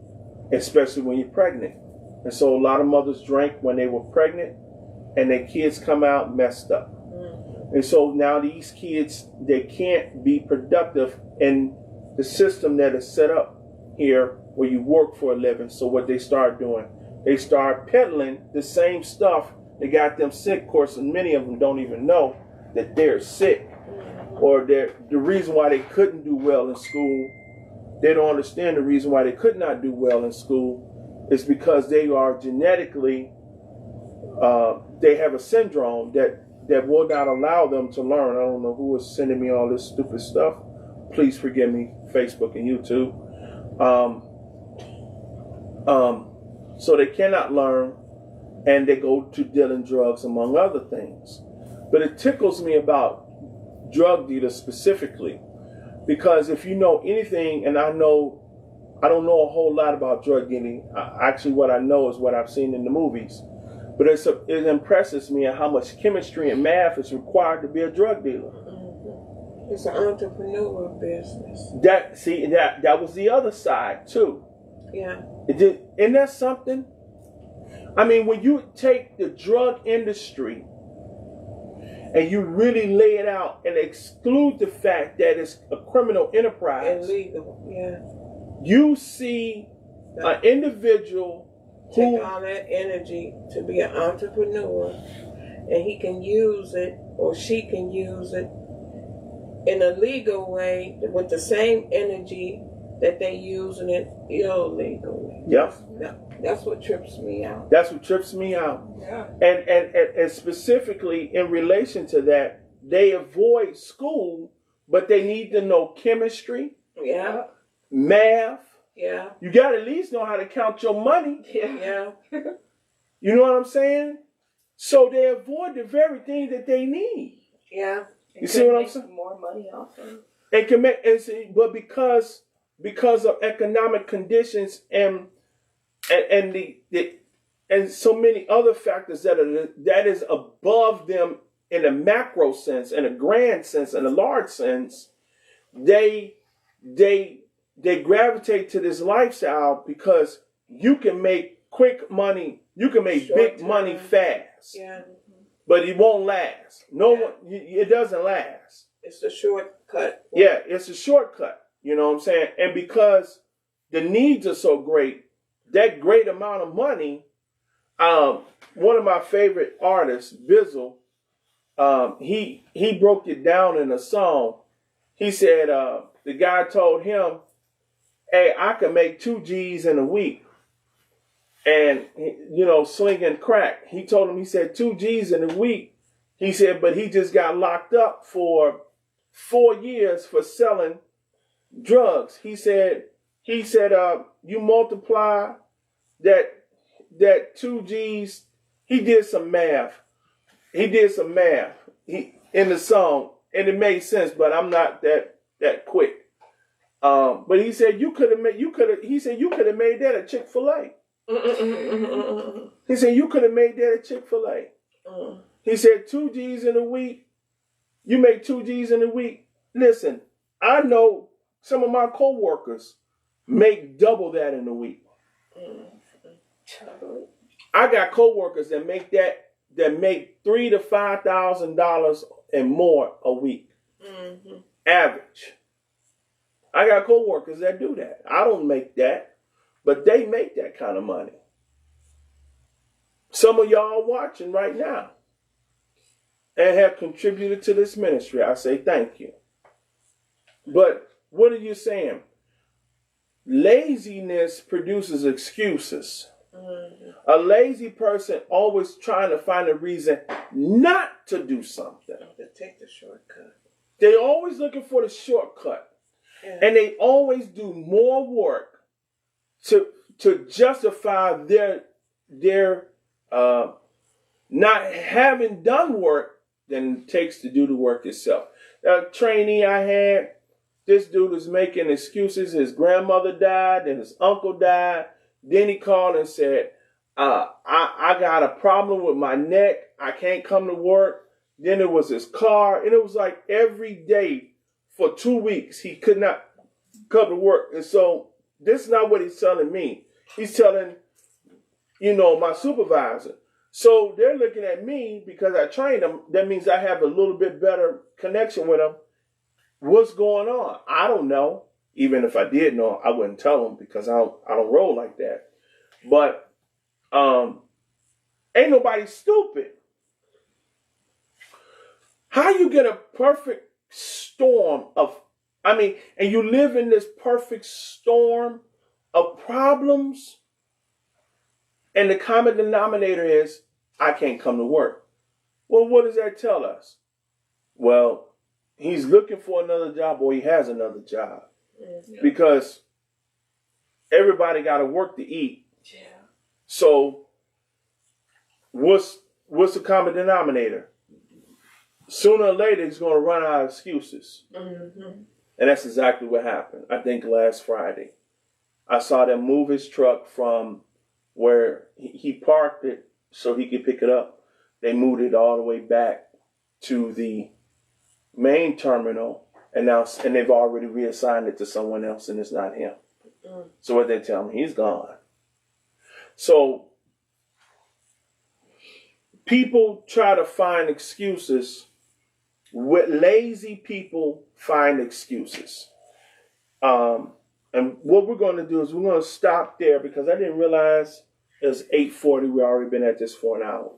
especially when you're pregnant. And so a lot of mothers drank when they were pregnant, and their kids come out messed up. And so now these kids, they can't be productive in the system that is set up here where you work for a living. So what they start doing, they start peddling the same stuff that got them sick. Of course, and many of them don't even know that they're sick, or the reason why they couldn't do well in school. They don't understand the reason why they could not do well in school is because they are genetically, they have a syndrome that will not allow them to learn. I don't know who is sending me all this stupid stuff. Please forgive me, Facebook and YouTube. So they cannot learn, and they go to dealing drugs, among other things. But it tickles me about drug dealers specifically, because if you know anything, and I don't know a whole lot about drug dealing. Actually, what I know is what I've seen in the movies. But it impresses me at how much chemistry and math is required to be a drug dealer. It's an entrepreneurial business. That was the other side too. Yeah. Isn't that something? I mean, when you take the drug industry and you really lay it out and exclude the fact that it's a criminal enterprise, Illegal, yeah. You see an individual who take all that energy to be an entrepreneur, and he can use it, or she can use it in a legal way with the same energy that they using it illegally. Yep. That's what trips me out. That's what trips me out. Yeah. And specifically in relation to that, they avoid school, but they need to know chemistry, Yeah. math. Yeah. You got to at least know how to count your money. Yeah. You know what I'm saying? So they avoid the very thing that they need. Yeah. You see what I'm saying? More money off them. And can make, but because of economic conditions and so many other factors that is above them in a macro sense, in a grand sense, in a large sense, they gravitate to this lifestyle because you can make quick money, you can make big money fast. Yeah. But it won't last. It doesn't last. It's a shortcut. Yeah, it's a shortcut. You know what I'm saying? And because the needs are so great, that great amount of money, one of my favorite artists, Bizzle, he broke it down in a song. He said the guy told him, hey, I can make 2 G's in a week. And, slinging crack. He told him, he said 2 G's in a week. He said, but he just got locked up for 4 years for selling drugs. He said, you multiply that 2 G's. He did some math. In the song, and it made sense, but I'm not that quick. But he said you could have made that at Chick-fil-A. He said you could have made that at Chick-fil-A. He said 2 G's in a week. You make 2 G's in a week. Listen, I know some of my coworkers make double that in a week. I got coworkers that make $3,000 to $5,000 and more a week. Average. I got coworkers that do that. I don't make that, but they make that kind of money. Some of y'all watching right now and have contributed to this ministry. I say thank you. But what are you saying? Laziness produces excuses. A lazy person always trying to find a reason not to do something. To take the shortcut. They always looking for the shortcut. Yeah. And they always do more work to justify their not having done work than it takes to do the work itself. A trainee I had, this dude was making excuses. His grandmother died, and his uncle died. Then he called and said, I got a problem with my neck. I can't come to work. Then it was his car. And it was like every day for 2 weeks, he could not come to work. And so this is not what he's telling me. He's telling, my supervisor. So they're looking at me because I trained them. That means I have a little bit better connection with them. What's going on? I don't know. Even if I did know, I wouldn't tell them because I don't roll like that. But ain't nobody stupid. How you get a perfect storm and you live in this perfect storm of problems, and the common denominator is, I can't come to work. Well, what does that tell us? Well, he's looking for another job, or he has another job. Yeah. Because everybody got to work to eat. Yeah. So what's the common denominator? Sooner or later, he's going to run out of excuses. Mm-hmm. And that's exactly what happened. I think last Friday, I saw them move his truck from where he parked it so he could pick it up. They moved it all the way back to the main terminal, and they've already reassigned it to someone else, and it's not him. Mm. So what they tell me, he's gone. So people try to find excuses. With lazy people find excuses. And what we're going to do is we're going to stop there because I didn't realize it was 8:40. We've already been at this for an hour.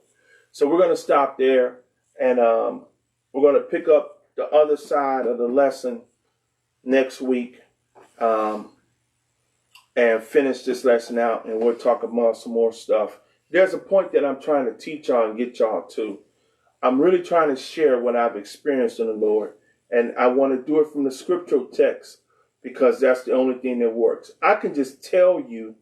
So we're going to stop there, and we're going to pick up the other side of the lesson next week and finish this lesson out, and we'll talk about some more stuff. There's a point that I'm trying to teach y'all and get y'all to. I'm really trying to share what I've experienced in the Lord, and I want to do it from the scriptural text because that's the only thing that works. I can just tell you,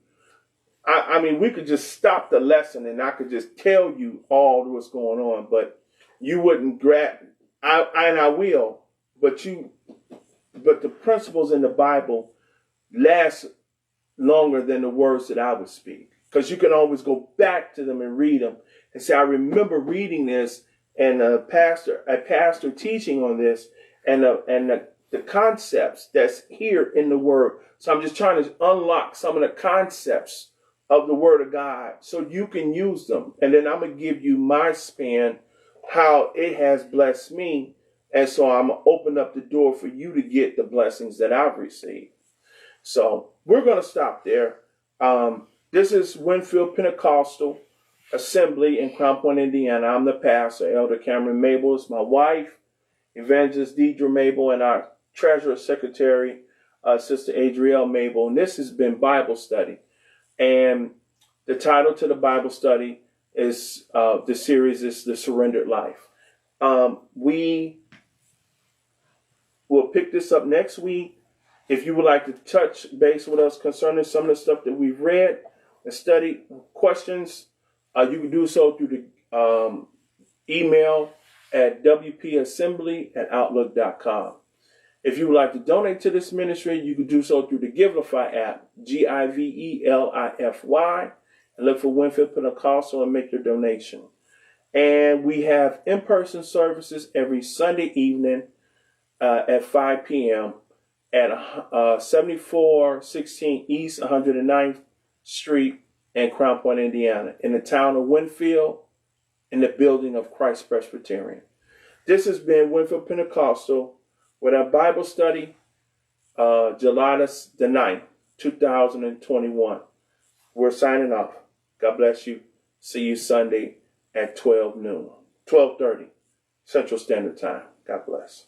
we could just stop the lesson and I could just tell you all what's going on, but you wouldn't grab, I will, but the principles in the Bible last longer than the words that I would speak, because you can always go back to them and read them and say, I remember reading this and a pastor teaching on this and the concepts that's here in the Word. So I'm just trying to unlock some of the concepts of the Word of God so you can use them. And then I'm going to give you my spin, how it has blessed me And so I'm going to open up the door for you to get the blessings that I've received. So we're going to stop there. This is Winfield Pentecostal Assembly in Crown Point, Indiana. I'm the pastor. Elder Cameron Mabel is my wife, Evangelist Deidre Mabel, and our Treasurer Secretary, Sister Adrielle Mabel. And this has been Bible study. And the title to the Bible study is, the series is The Surrendered Life. We will pick this up next week. If you would like to touch base with us concerning some of the stuff that we've read and studied, questions, you can do so through the email at wpassembly@outlook.com. If you would like to donate to this ministry, you can do so through the Givelify app, Givelify, and look for Winfield Pentecostal and make your donation. And we have in-person services every Sunday evening at 5 p.m. at 7416 East 109th Street in Crown Point, Indiana, in the town of Winfield, in the building of Christ Presbyterian. This has been Winfield Pentecostal with our Bible study, July the 9th, 2021. We're signing off. God bless you. See you Sunday at 12:30 Central Standard Time. God bless.